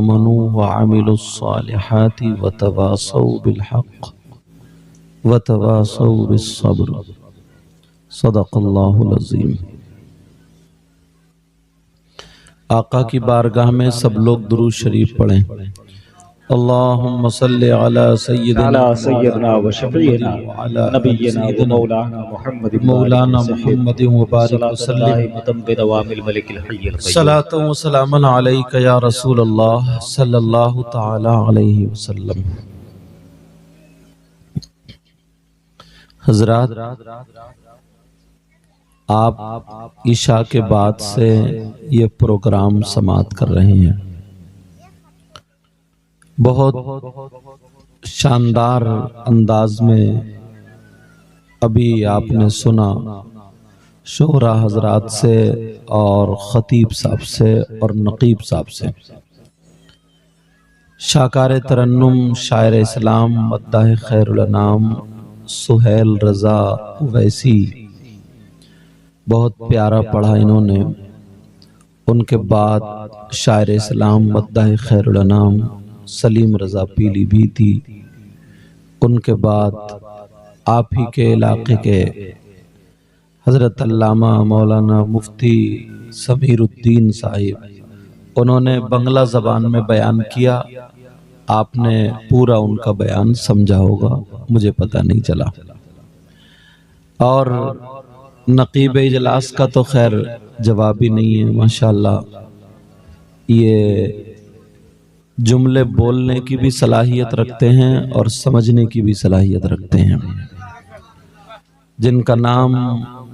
आमनू व अमिलुस्सालिहाति व तवासौ बिल हक़ व तवासौ बिस सब्र। सदक़ल्लाहुल अज़ीम। आका की बारगाह में सब लोग दुरूद शरीफ पढ़ें। अल्लाहुम्मा सल्लि अला सय्यिदना व शफ़ीना नबिय्यिना व मौलाना मुहम्मद व बारिक व सल्लिम सलातु व सलामन अलैका या रसूल अल्लाह सल्लल्लाहु तआला अलैहि वसल्लम। हज़रात, आप ईशा के बाद से ये प्रोग्राम समाप्त कर रहे हैं। बहुत शानदार अंदाज में अभी आपने सुना शोहरा हजरात से और खतीब साहब से और नकीब साहब से। शाकार तरन्नुम शायर इस्लाम मद्दाह खैरुल अनाम सुहेल रज़ा उवैसी बहुत प्यारा पढ़ा इन्होंने। उनके बाद शायर इस्लाम मद्दाह खैरुल अनाम सलीम रज़ा पीलीभीती। उनके बाद आप ही के इलाके के हज़रत अल्लामा मौलाना मुफ्ती समीरुद्दीन साहिब, उन्होंने बंगला ज़बान में बयान किया। आपने पूरा उनका बयान समझा होगा, मुझे पता नहीं चला। और नकीब इजलास का तो खैर जवाब ही नहीं है। माशाअल्लाह ये जुमले बोलने की भी सलाहियत रखते हैं और समझने की भी सलाहियत रखते हैं, जिनका नाम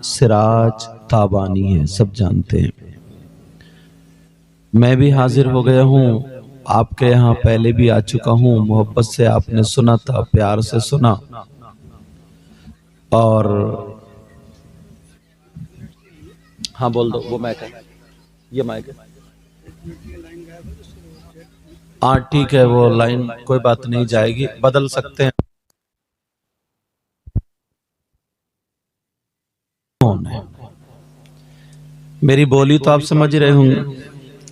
सिराज ताबानी है, सब जानते हैं। मैं भी हाजिर हो गया हूँ, आपके यहाँ पहले भी आ चुका हूँ। मोहब्बत से आपने सुना था, प्यार से सुना। और हाँ बोल दो, वो माइक है, ये माइक है। हाँ ठीक है, वो लाइन कोई बात नहीं जाएगी, बदल सकते हैं। मेरी बोली तो आप समझ रहे होंगे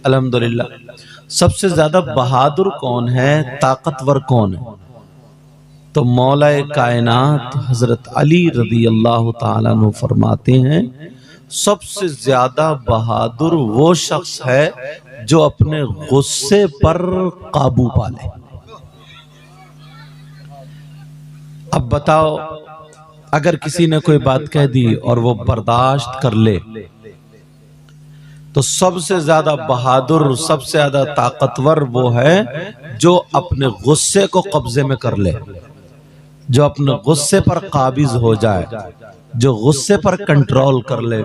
अल्हम्दुलिल्लाह। सबसे ज्यादा बहादुर कौन है, ताकतवर कौन है? तो मौलाए कायनात हजरत अली रज़ी अल्लाह ताला अन्हु फरमाते हैं, सबसे ज्यादा बहादुर वो शख्स है जो अपने गुस्से पर काबू पा ले। अब बताओ, अगर किसी ने कोई बात कह दी और वो बर्दाश्त कर ले, तो सबसे ज्यादा बहादुर, सबसे ज्यादा ताकतवर वो है जो अपने गुस्से को कब्जे में कर ले, जो अपने गुस्से पर काबिज हो जाए, जो गुस्से पर कंट्रोल कर ले।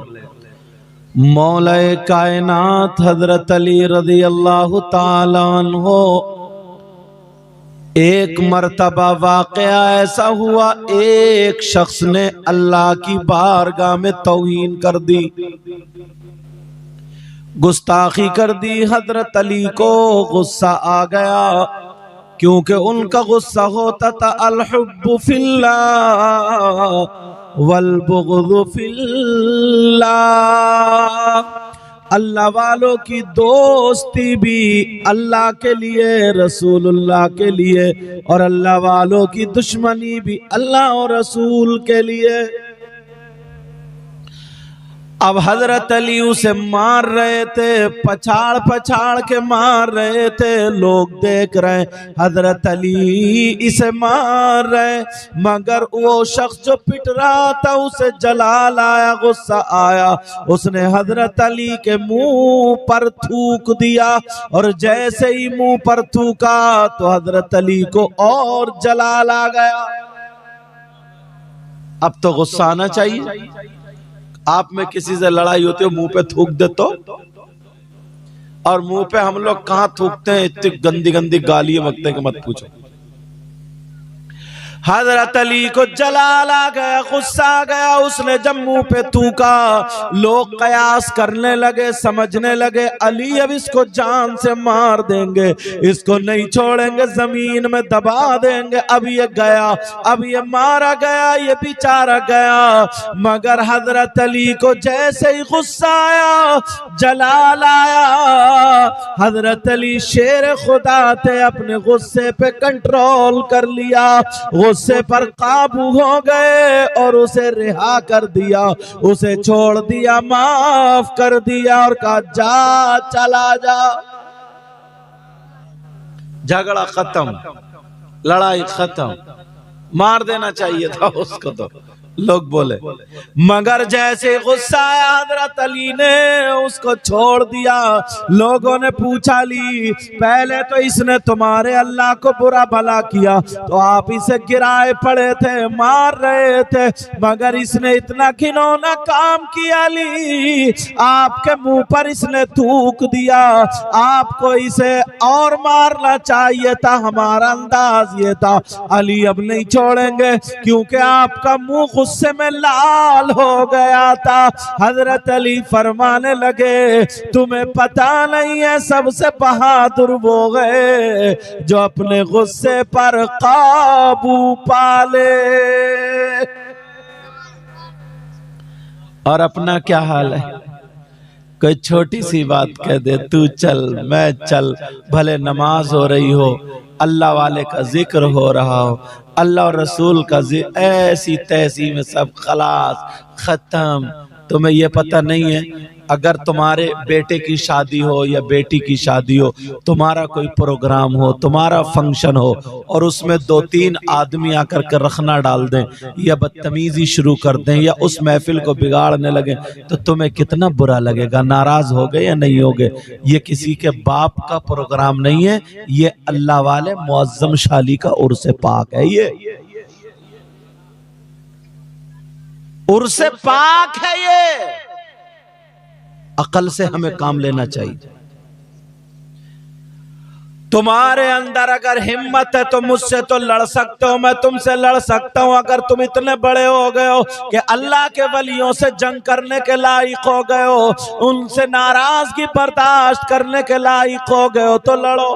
मौलाए कायनात हजरत अली रज़ी अल्लाह ताला अन्हु, एक मर्तबा वाक़या ऐसा हुआ, एक शख्स ने अल्लाह की बारगाह में तौहीन कर दी, गुस्ताखी कर दी। हजरत अली को गुस्सा आ गया, क्योंकि उनका गुस्सा होता था अल हुब्बु फिल्लाह वल बुग़्ज़ु फिल्लाह। अल्लाह वालों की दोस्ती भी अल्लाह के लिए, रसूलुल्लाह के लिए, और अल्लाह वालों की दुश्मनी भी अल्लाह और रसूल के लिए। अब हजरत अली उसे मार रहे थे, पछाड़ पछाड़ के मार रहे थे, लोग देख रहे हजरत अली इसे मार रहे, मगर वो शख्स जो पिट रहा था उसे जलाल आया, गुस्सा आया, उसने हजरत अली के मुंह पर थूक दिया, और जैसे ही मुंह पर थूका तो हजरत अली को और जलाल आ गया। अब तो गुस्सा आना चाहिए। आप में किसी से लड़ाई होती है, मुंह पे थूक दे तो, और मुंह पे हम लोग कहां थूकते हैं, इतनी गंदी गंदी गालियां बकते कि मत पूछो। हजरत अली को जलाल आ गया, गुस्सा आ गया। उसने जब मुंह पे थूका, लोग कयास करने लगे, समझने लगे अली अब इसको जान से मार देंगे, इसको नहीं छोड़ेंगे, जमीन में दबा देंगे। अब ये गया, अब ये मारा गया, ये बेचारा गया। मगर हजरत अली को जैसे ही गुस्सा आया, जलाल आया, हजरत अली शेर खुदा थे, अपने गुस्से पे कंट्रोल कर लिया, गुस्से पर काबू हो गए और उसे रिहा कर दिया, उसे छोड़ दिया, माफ कर दिया और कहा जा, चला जा। झगड़ा खत्म, लड़ाई खत्म, मार देना चाहिए था उसको तो लोग बोले। मगर जैसे गुस्सा आया, हजरत अली ने उसको छोड़ दिया। लोगों ने पूछा ली, पहले तो इसने तुम्हारे अल्लाह को बुरा भला किया तो आप इसे गिराए पड़े थे, मार रहे थे, मगर इसने इतना घिनौना काम किया ली, आपके मुंह पर इसने थूक दिया, आपको इसे और मारना चाहिए था। हमारा अंदाज ये था अली अब नहीं छोड़ेंगे, क्योंकि आपका मुंह गुस्से में लाल हो गया था। हजरत अली फरमाने लगे, तुम्हें पता नहीं है सबसे बहादुर वो गए जो अपने गुस्से पर काबू पाले। और अपना क्या हाल है, कोई छोटी सी बात कह दे, तू चल मैं चल, भले नमाज हो रही हो, अल्लाह वाले का जिक्र हो रहा हो, अल्लाह और रसूल का जिक्र, ऐसी तैसी में सब खलास खत्म। तुम्हें यह पता नहीं है, अगर तुम्हारे बेटे की शादी हो या बेटी की शादी हो, तुम्हारा कोई प्रोग्राम हो, तुम्हारा फंक्शन हो, और उसमें 2-3 आदमी आकर के रखना डाल दें या बदतमीजी शुरू कर दें या उस महफिल को बिगाड़ने लगे, तो तुम्हें कितना बुरा लगेगा, नाराज हो गए या नहीं हो गए। ये किसी के बाप का प्रोग्राम नहीं है, ये अल्लाह वाले मुअज्जम शाली का उर्स पाक है, ये उर्स पाक है। ये अकल से हमें काम लेना चाहिए। तुम्हारे अंदर अगर हिम्मत है तो मुझसे तो लड़ सकते हो, मैं तुमसे लड़ सकता हूं। अगर तुम इतने बड़े हो गए हो कि अल्लाह के वलियों से जंग करने के लायक हो गए हो, उनसे नाराजगी बर्दाश्त करने के लायक हो गए हो, तो लड़ो।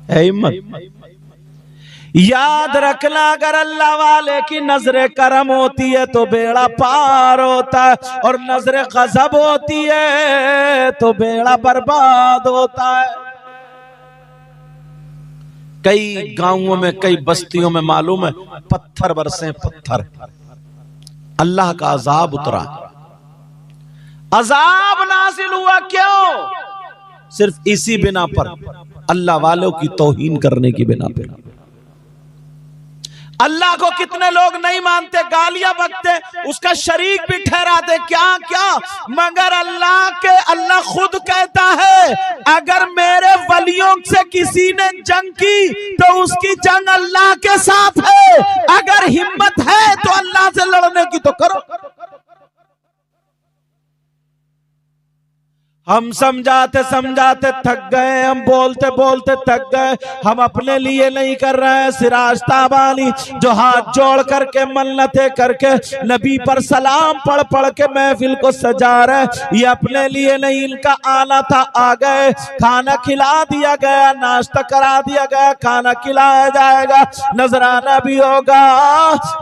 है हिम्मत। याद रखना, अगर अल्लाह वाले की नजरे करम होती है तो बेड़ा पार होता है, और नजरे गजब होती है तो बेड़ा बर्बाद होता है। कई गांवों में, कई बस्तियों में मालूम है पत्थर बरसे, पत्थर, अल्लाह का अजाब उतरा, अजाब नाजिल हुआ। क्यों? सिर्फ इसी बिना पर, अल्लाह वालों की तौहीन करने की बिना पर। अल्लाह को कितने लोग नहीं मानते, गालियां बकते, उसका शरीक भी ठहराते, क्या क्या, मगर अल्लाह खुद कहता है, अगर मेरे वलियों से किसी ने जंग की तो उसकी जंग अल्लाह के साथ है। अगर हिम्मत है तो अल्लाह से लड़ने की तो करो। हम समझाते समझाते थक गए, हम बोलते बोलते थक गए। हम अपने लिए नहीं कर रहे हैं। सिराज ताबानी जो हाथ जोड़ करके मन्नतें करके नबी पर सलाम पढ़ पढ़ के महफिल को सजा रहे, ये अपने लिए नहीं, इनका आना था, आ गए, खाना खिला दिया गया, नाश्ता करा दिया गया, खाना खिलाया जाएगा, नजराना भी होगा।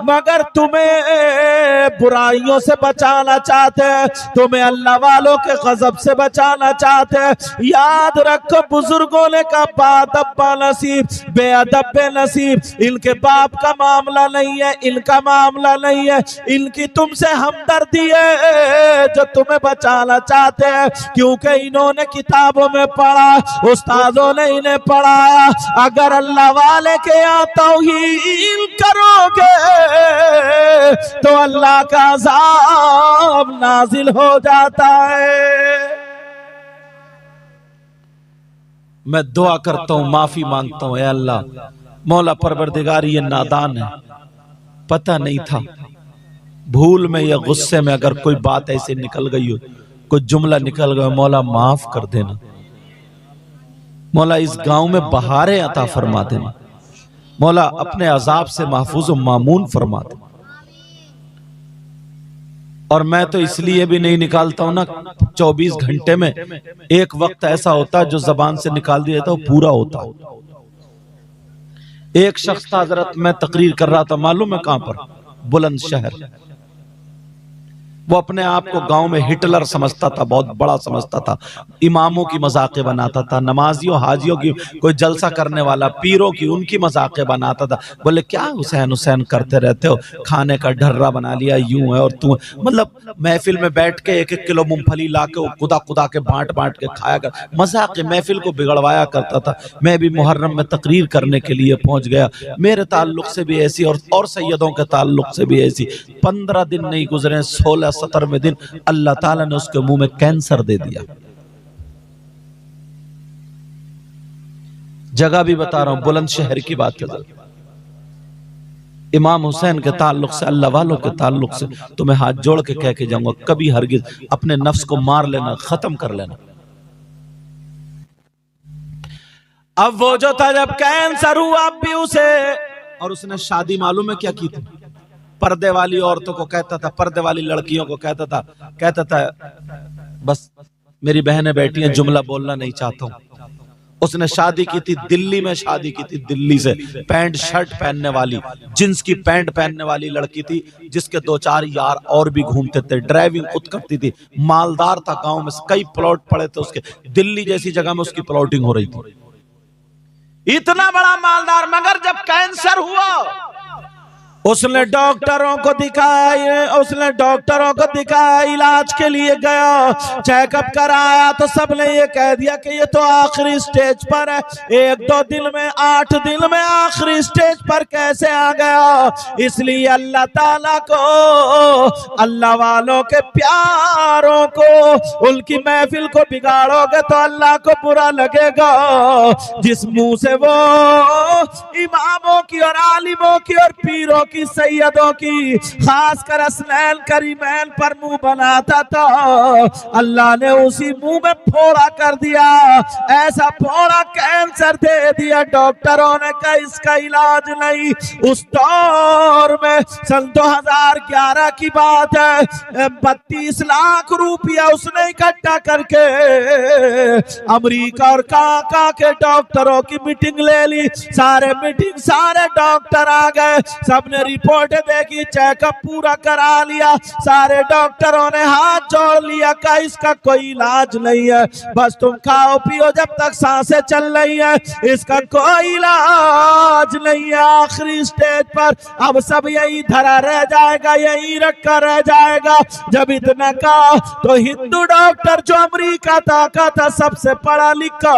मगर तुम्हें बुराइयों से बचाना चाहते हैं, तुम्हें अल्लाह वालों के गजब से बचाना चाहते हैं। याद रखो, बुजुर्गों ने कहा बादब्बा नसीब, बेअदब बेनसीब। इनके बाप का मामला नहीं है, इनका मामला नहीं है, इनकी तुमसे हमदर्दी है जो तुम्हें बचाना चाहते हैं, क्योंकि इन्होंने किताबों में पढ़ा, उस्तादों ने इन्हें पढ़ाया। अगर अल्लाह वाले के यहाँ तौहीन करोगे तो अल्लाह का अज़ाब नाजिल हो जाता है। मैं दुआ करता हूं, माफी मांगता हूं, ऐ अल्लाह मौला परवरदिगार, ये नादान है, पता नहीं था, भूल में या गुस्से में अगर कोई बात ऐसे निकल गई हो, कोई जुमला निकल गया, मौला माफ कर देना। मौला इस गांव में बहारें अता फरमा देना, मौला अपने अजाब से महफूज व मामून फरमा दे। और मैं तो इसलिए भी नहीं निकालता हूं ना, 24 घंटे में एक वक्त ऐसा होता है जो जबान से निकाल दिया था वो पूरा होता। एक शख्स था हजरत, मैं तकरीर कर रहा था, मालूम है कहां पर? बुलंदशहर। वो अपने आप को गांव में हिटलर समझता था, बहुत बड़ा समझता था, इमामों की मजाके बनाता था, नमाजियों हाजियों की, कोई जलसा करने वाला पीरों की, उनकी मजाके बनाता था। बोले क्या हुसैन हुसैन करते रहते हो, खाने का ढर्रा बना लिया, यूं है और तू, मतलब महफिल में बैठ के 1-1 किलो मूंगफली ला के खुदा खुदा के बांट बांट के खाया कर, मजाक महफिल को बिगड़वाया करता था। मैं भी मुहर्रम में तकरीर करने के लिए पहुंच गया, मेरे ताल्लुक से भी ऐसी और सैयदों के ताल्लुक से भी ऐसी। 15 दिन नहीं गुजरे, 16-17वें दिन अल्लाह ताला ने उसके मुंह में कैंसर दे दिया। जगह भी बता रहा हूं, बुलंदशहर की बात है। इमाम हुसैन के ताल्लुक से, अल्लाह वालों के ताल्लुक से तो मैं हाथ जोड़ के कह के जाऊंगा, कभी हरगिज अपने नफ्स को मार लेना, खत्म कर लेना। अब वो जो था जब कैंसर हुआ अब भी उसे, और उसने शादी मालूम है क्या की थी? पर्दे वाली औरतों को कहता था, पर्दे वाली लड़कियों को कहता था बस मेरी बहनें बैठी हैं, जुमला बोलना नहीं चाहता हूं। उसने शादी की थी दिल्ली में, शादी की थी दिल्ली से, पैंट शर्ट पहनने वाली, जींस की पैंट पहनने वाली लड़की थी, जिसके 2-4 यार और भी घूमते थे, ड्राइविंग खुद करती थी, मालदार था, गांव में कई प्लॉट पड़े थे उसके, दिल्ली जैसी जगह में उसकी प्लॉटिंग हो रही थी, इतना बड़ा मालदार। मगर जब कैंसर हुआ उसने डॉक्टरों को दिखाया, इलाज के लिए गया, चेकअप कराया तो सबने ये कह दिया कि ये तो आखिरी स्टेज पर है। 1-2 दिन में, 8 दिन में आखिरी स्टेज पर कैसे आ गया? इसलिए अल्लाह ताला को, अल्लाह वालों के प्यारों को, उनकी महफिल को बिगाड़ोगे तो अल्लाह को बुरा लगेगा। जिस मुंह से वो इमामों की और आलिमों की और पीरों की, सैयदों की, खासकर असनैन करीमैन पर मुंह बनाता था, अल्लाह ने उसी मुंह में फोड़ा कर दिया। ऐसा फोड़ा कैंसर दे दिया, डॉक्टरों ने कहा इसका इलाज नहीं। उस दौर में सन 2011 की बात है, 32 लाख रुपया उसने इकट्ठा करके अमेरिका और काका के डॉक्टरों की मीटिंग ले ली। सारे डॉक्टर आ गए, सबने रिपोर्ट देखी, चेकअप पूरा करा लिया, सारे डॉक्टरों ने हाथ जोड़ लिया, कहा इसका कोई इलाज नहीं है, बस तुम खाओ पियो जब तक सांसें चल रही है, इसका कोई इलाज नहीं है। आखिरी स्टेज पर अब सब यही धरा रह जाएगा, यही रखा रह जाएगा। जब इतना कहा तो हिंदू डॉक्टर जो अमेरिका था सबसे पढ़ा लिखा,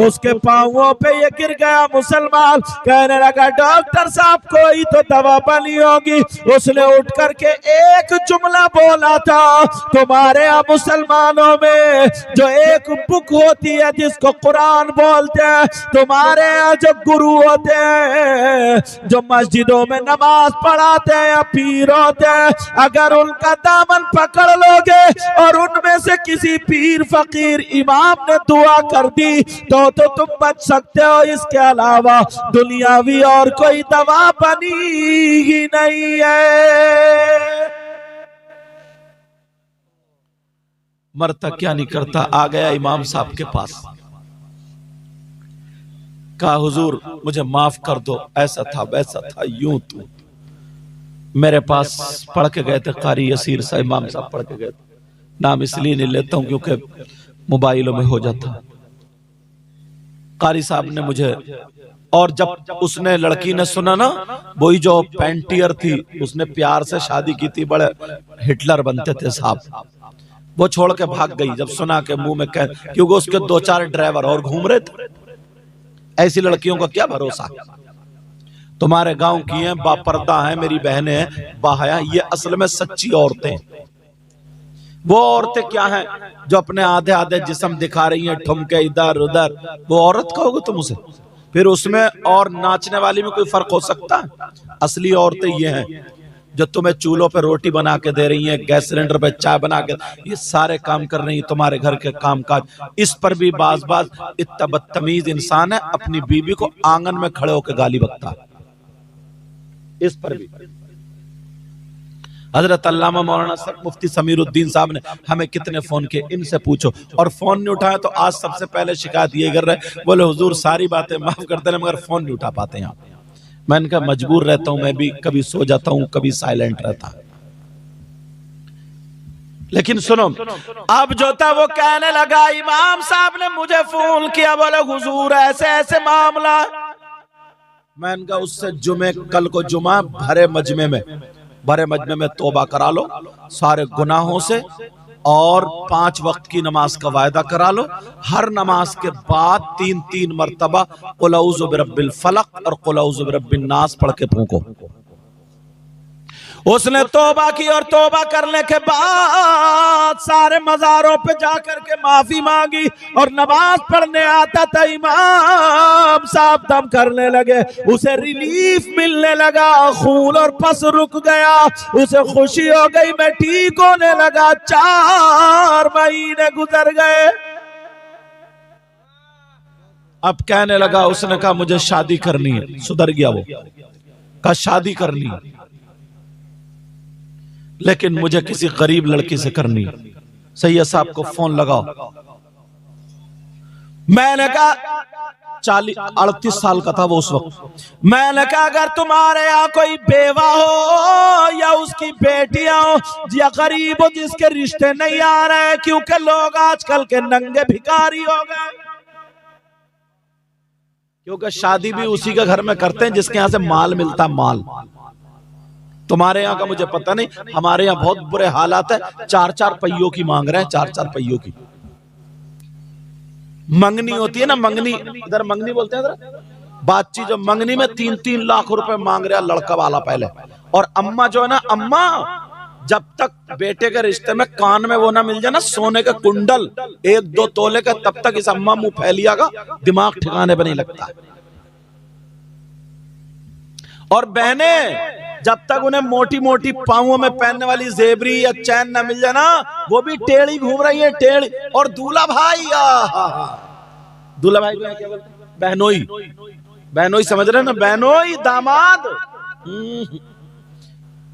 उसके पांवों पे ये गिर गया मुसलमान, कहने लगा डॉक्टर साहब कोई तो दवा बनी होगी। उसने उठ करके एक जुमला बोला था, तुम्हारे यहाँ मुसलमानों में जो एक बुक होती है जिसको कुरान बोलते हैं, तुम्हारे यहाँ जो गुरु होते हैं जो मस्जिदों में नमाज पढ़ाते हैं या पीर होते हैं, अगर उनका दामन पकड़ लोगे और उनमें से किसी पीर फकीर इमाम ने दुआ कर दी तो तुम बच सकते हो। इसके अलावा दुनियावी और कोई दवा बनी ही नहीं है। मरता क्या नहीं करता, आ गया इमाम साहब के पास, कहा हुजूर मुझे माफ कर दो, ऐसा था वैसा था, यूं तू। मेरे पास पढ़ के गए थे कारी यसीर साहब, इमाम साहब पढ़ के गए थे, नाम इसलिए नहीं लेता हूं क्योंकि मोबाइलों में हो जाता। कारी साहब ने मुझे, और जब उसने लड़की ने सुना ना, वही जो पेंटियर थी उसने प्यार से शादी की थी, बड़े हिटलर बनते थे साहब, वो छोड़ के भाग गई जब सुना के मुंह में कह, क्योंकि उसके 2-4 ड्राइवर और घूम रहे थे। ऐसी लड़कियों का क्या भरोसा, तुम्हारे गांव की हैं, बापर्दा हैं, मेरी बहनें हैं, बाहया, ये असल में सच्ची औरतें। वो औरतें क्या हैं जो अपने आधे आधे जिस्म दिखा रही हैं, ठुमके इधर उधर, वो औरत कहोगे तुम उसे? फिर उसमें और नाचने वाली में कोई फर्क हो सकता है? असली औरतें ये हैं जो तुम्हें चूल्हों पे रोटी बना के दे रही हैं, गैस सिलेंडर पे चाय बना के, ये सारे काम कर रही हैं तुम्हारे घर के काम काज, इस पर भी बाज बाज इतना बदतमीज इंसान है, अपनी बीवी को आंगन में खड़े होकर गाली बकता है। इस पर भी हजरत अल्लामा मौलाना मुफ्ती समीरुद्दीन साहब ने हमें कितने फोन किए, इनसे पूछो, और फोन नहीं उठाया तो आज सबसे पहले शिकायत ये कर रहे, बोले हुजूर सारी बातें माफ कर देना मगर फोन नहीं उठा पाते हैं। मैंने कहा मजबूर रहता हूं, मैं भी कभी सो जाता हूं, कभी साइलेंट रहता। लेकिन सुनो, अब जो था वो कहने लगा, इमाम साहब ने मुझे फोन किया, बोले हुजूर ऐसे ऐसे मामला। मैंने कहा उससे जुमे, कल को जुमा भरे मजमे में तौबा करा लो सारे गुनाहों से, और 5 वक्त की नमाज का वायदा करा लो। हर नमाज के बाद 3-3 मरतबा कुल औज़ु बिरब्बिल फलक और कुल औज़ु बिरब्बिन नास पढ़ के फूंको। उसने तौबा की और तौबा करने के बाद सारे मजारों पे जाकर के माफी मांगी और नमाज पढ़ने आता था। इमाम साहब दम करने लगे, उसे रिलीफ मिलने लगा, खून और पस रुक गया, उसे खुशी हो गई, मैं ठीक होने लगा। 4 महीने गुजर गए। अब कहने लगा, उसने कहा मुझे शादी करनी है, सुधर गया वो, कहा शादी करनी है लेकिन मुझे किसी गरीब लड़की से करनी है। सैयद साहब को फोन लगाओ। मैंने कहा 38 साल का था वो उस वक्त। मैंने कहा अगर तुम्हारे यहाँ कोई बेवा हो या उसकी बेटियां हो या गरीब हो जिसके रिश्ते नहीं आ रहे हैं, क्योंकि लोग आजकल के नंगे भिखारी हो गए, क्योंकि शादी भी उसी के घर में करते हैं जिसके यहाँ से माल मिलता, माल। तुम्हारे यहाँ का मुझे पता नहीं, हमारे यहाँ बहुत बुरे हालात है। 4-4 पहियों की मांग रहे हैं, 4-4 पहियों की मंगनी होती है ना, मंगनी, इधर मंगनी बोलते हैं, इधर बातचीत, जो मंगनी में 3-3 लाख रुपए मांग रहा लड़का वाला पहले। और अम्मा जो है ना, अम्मा जब तक बेटे के रिश्ते में कान में वो ना मिल जाए ना सोने का कुंडल 1-2 तोले का, तब तक इस अम्मा मुंह फैलियागा, दिमाग ठिकाने पे नहीं लगता। और बहने जब तक उन्हें मोटी मोटी पांवों में पहनने वाली जेबरी या चैन ना मिल जाए ना, वो भी टेढ़ी घूम रही है, टेढ़ी। और दूल्हा भाई, दूल्हा भाई को क्या बोलते हैं? बहनोई, बहनोई समझ रहे हैं ना, बहनोई दामाद,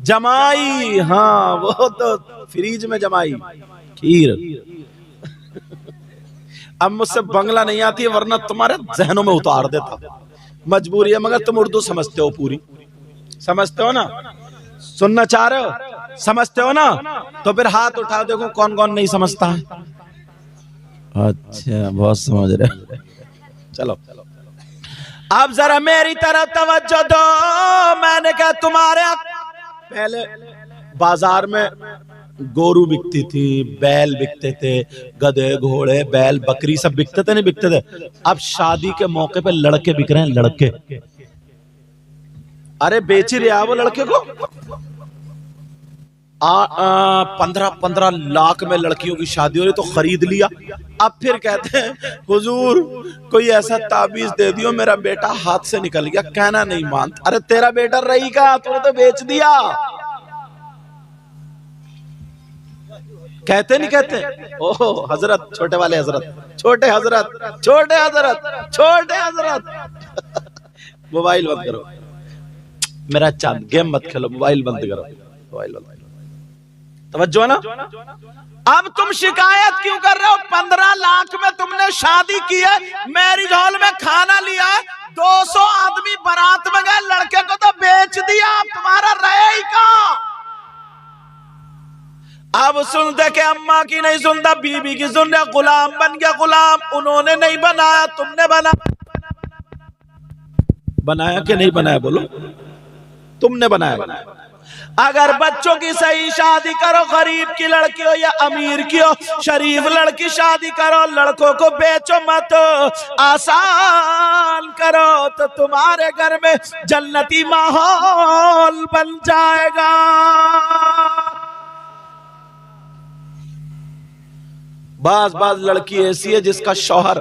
जमाई, हाँ वो तो फ्रीज में जमाई खीर। अब मुझसे बंगला नहीं आती है, वरना तुम्हारे जहनों में उतार देता, मजबूरी है। मगर तुम उर्दू समझते हो, पूरी समझते हो ना, सुनना चाह रहे हो, समझते हो ना, तो फिर हाथ उठाओ, देखो कौन कौन नहीं समझता है। अच्छा बहुत समझ रहे। चलो अब जरा मेरी तरफ तवज्जो दो। मैंने कहा तुम्हारे पहले बाजार में गोरू बिकती थी, बैल बिकते थे, गधे घोड़े बैल बकरी सब बिकते थे, नहीं बिकते थे। अब शादी के मौके पे लड़के बिक रहे हैं, लड़के। अरे बेच ही रहा वो लड़के को, 15-15 लाख में लड़कियों की शादी हो रही, तो खरीद लिया। अब फिर कहते हैं हुजूर कोई ऐसा ताबीज दे दियो, मेरा बेटा हाथ से निकल गया। कहना नहीं मानता। अरे तेरा बेटा रही का, तूने तो बेच दिया। कहते नहीं कहते, ओह हजरत, छोटे वाले हजरत, छोटे हजरत, छोटे हजरत, छोटे हजरत। मोबाइल बंद करो, मेरा चांद, गेम मत खेलो, मोबाइल बंद करो, मोबाइल बंद। तवज्जो ना। अब तुम शिकायत क्यों कर रहे हो? 15 लाख में तुमने शादी की है, मैरिज हॉल में खाना लिया है, 200 आदमी बारात में गए, लड़के को तो बेच दिया, तुम्हारा रहे ही कहां? अब सुनते के अम्मा की नहीं सुनता, बीबी की सुन रहा, गुलाम बन गया गुलाम। उन्होंने नहीं बनाया, तुमने बनाया कि नहीं बनाया? बोलो, तुमने बनाया। अगर बच्चों की सही शादी करो, गरीब की लड़की हो या अमीर की हो, शरीफ लड़की शादी करो, लड़कों को बेचो मत, आसान करो, तो तुम्हारे घर में जन्नती माहौल बन जाएगा। बाज लड़की ऐसी है जिसका शौहर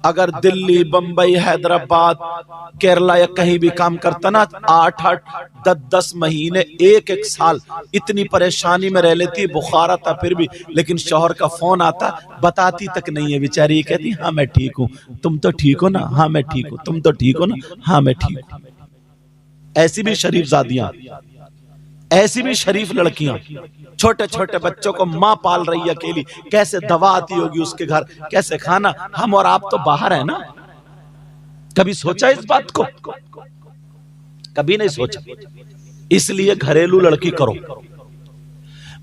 अगर दिल्ली, बंबई, हैदराबाद, केरला या कहीं भी काम करता ना, 8-8, 10-10 महीने, 1-1 साल इतनी परेशानी में रह लेती, बुखार आता फिर भी, लेकिन शौहर का फोन आता, बताती तक नहीं है बेचारी, कहती हाँ मैं ठीक हूं, तुम तो ठीक हो ना, हाँ मैं ठीक हूं, तुम तो ठीक हो ना, हाँ मैं ठीक हूं। ऐसी भी शरीफ जादियां, ऐसी भी शरीफ लड़कियां, छोटे छोटे बच्चों को मां पाल रही है अकेली, कैसे दवा आती होगी उसके घर, कैसे खाना। हम और आप तो बाहर है ना, कभी सोचा इस बात को? कभी नहीं सोचा। इसलिए घरेलू लड़की करो।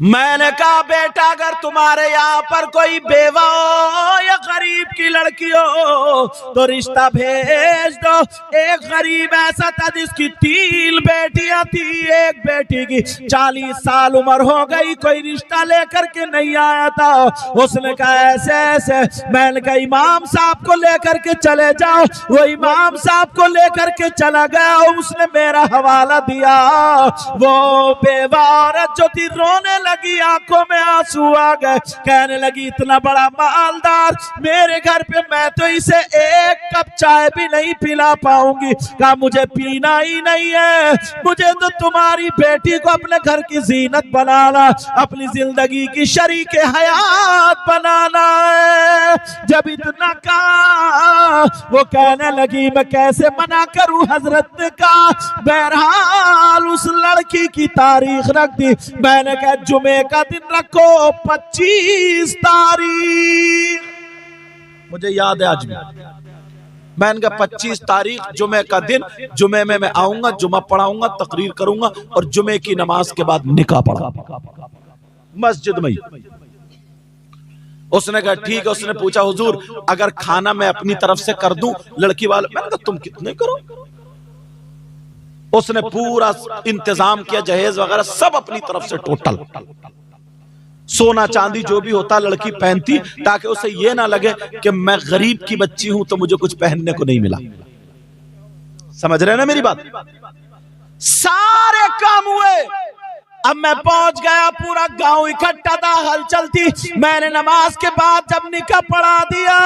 मैंने कहा बेटा अगर तुम्हारे यहाँ पर कोई बेवा हो या गरीब की लड़की हो तो रिश्ता भेज दो। एक गरीब ऐसा था जिसकी 3 बेटियां थी, एक बेटी की 40 साल उम्र हो गई, कोई रिश्ता लेकर के नहीं आया था। उसने कहा ऐसे ऐसे, मैंने कहा इमाम साहब को लेकर के चले जाओ। वो इमाम साहब को लेकर के चला गया, उसने मेरा हवाला दिया। वो बेवा औरत जो थी रोने लगी, आंखों में आंसू आ गए, कहने लगी इतना बड़ा मालदार मेरे घर पे, मैं तो इसे 1 कप चाय भी नहीं पिला पाऊंगी। कहा मुझे पीना ही नहीं है, मुझे तो तुम्हारी बेटी को अपने घर की जीनत बनाना, अपनी जिंदगी की शरीक हयात बनाना है। जब इतना कहा वो कहने लगी मैं कैसे मना करूं हजरत ने कहा। बहरहाल उस लड़की की तारीख रख दी। मैंने कहा जुमे का दिन रखो 25 तारीख, मुझे याद है आज भी। मैंने कहा 25 तारीख जुमे का दिन, जुमे में मैं आऊंगा, जुमा पढ़ाऊंगा, तकरीर करूंगा और जुमे की नमाज के बाद निकाह पढ़ा मस्जिद में। उसने कहा ठीक है। उसने पूछा हुजूर अगर खाना मैं अपनी तरफ से कर दूं लड़की वाले, मैंने कहा तुम कितने करो। उसने पूरा इंतजाम किया, जहेज वगैरह सब अपनी तरफ से टोटल, सोना चांदी जो भी होता लड़की पहनती, ताकि उसे यह ना लगे कि मैं गरीब की बच्ची हूं तो मुझे कुछ पहनने को नहीं मिला। समझ रहे हैं ना मेरी बात? सारे काम हुए। अब मैं पहुंच गया, पूरा गांव इकट्ठा था, हलचल थी। मैंने नमाज के बाद जब निकाह पढ़ा दिया,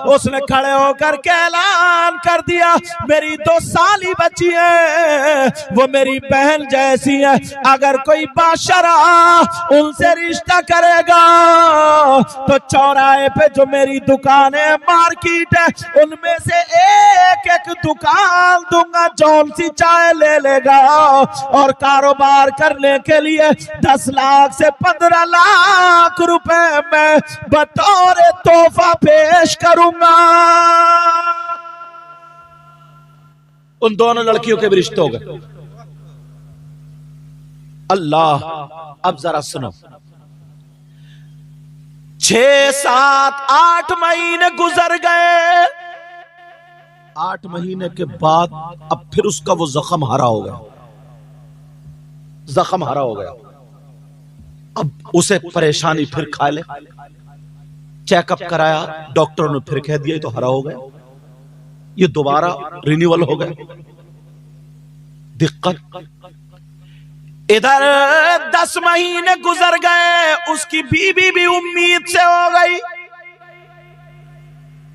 उसने खड़े होकर के ऐलान कर दिया मेरी 2 साली बच्ची है, वो मेरी बहन जैसी है, अगर कोई बाशरा उनसे रिश्ता करेगा तो चौराहे पे जो मेरी दुकान है, मार्केट है, उनमें से एक दुकान दूंगा, जौन सी चाय ले लेगा और कारोबार करने के लिए 10 लाख से 15 लाख रुपए मैं बतौर तोहफा पेश करूंगा। उन दोनों लड़कियों के भी रिश्ते हो गए। अल्लाह, अब जरा सुनो, 6, 7, 8 महीने गुजर गए। 8 महीने के बाद अब फिर उसका वो जख्म हरा हो गया, जख्म हरा हो गया। अब उसे परेशानी फिर खा ले, चेकअप कराया, डॉक्टरों ने फिर कह दिया तो हरा हो गया, ये दोबारा रिन्यूअल हो गया। दिक्कत इधर 10 महीने गुजर गए, उसकी बीबी भी उम्मीद से हो गई,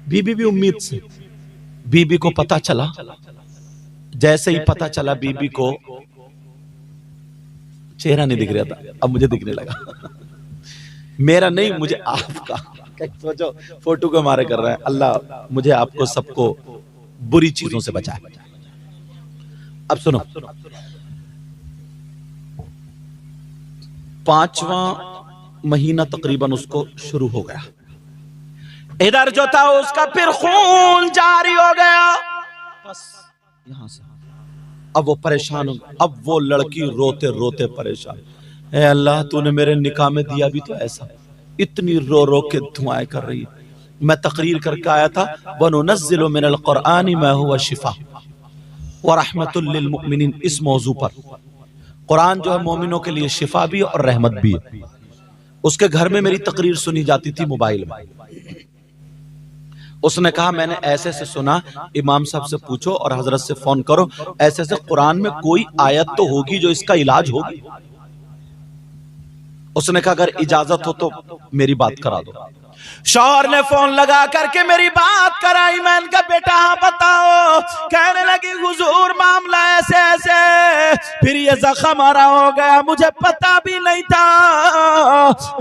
बीबी भी उम्मीद से। बीबी को पता चला, जैसे ही पता चला बीबी को, चेहरा नहीं दिख रहा था, अब मुझे दिखने लगा। मेरा नहीं, मुझे आपका। सोचो फोटो को मारे कर रहा है। अल्लाह मुझे आपको सबको बुरी चीजों से बचाए। अब सुनो, 5वां महीना तकरीबन उसको शुरू हो गया। इधर जो था उसका फिर खून जारी हो गया, बस यहां से। अब वो परेशान हो, अब वो लड़की रोते रोते परेशान, ए अल्लाह तूने मेरे निकाह में दिया भी तो ऐसा। इतनी रो रो के दुआएं कर रही है। मैं तकरीर करके आया था, वनुनज़्ज़िलु मिनल क़ुरआनि मा हुवा शिफ़ा व रहमतुल लिल मुमिनीन, इस मौजू पर। कुरान जो है मोमिनों के लिए शिफा भी और रहमत भी है। उसके घर में मेरी तकरीर सुनी जाती थी मोबाइल में। उसने कहा मैंने ऐसे से सुना, इमाम साहब से पूछो और हजरत से फोन करो, ऐसे से कुरान में कोई आयत तो होगी जो इसका इलाज होगी। उसने कहा अगर इजाजत हो तो मेरी बात करा दो। शौहर ने फोन लगा करके मेरी बात कराई। मैंने कहा बेटा हाँ बताओ। कहने लगी हुजूर मामला ऐसे ऐसे, फिर ये जख्म हरा हो गया, मुझे पता भी नहीं था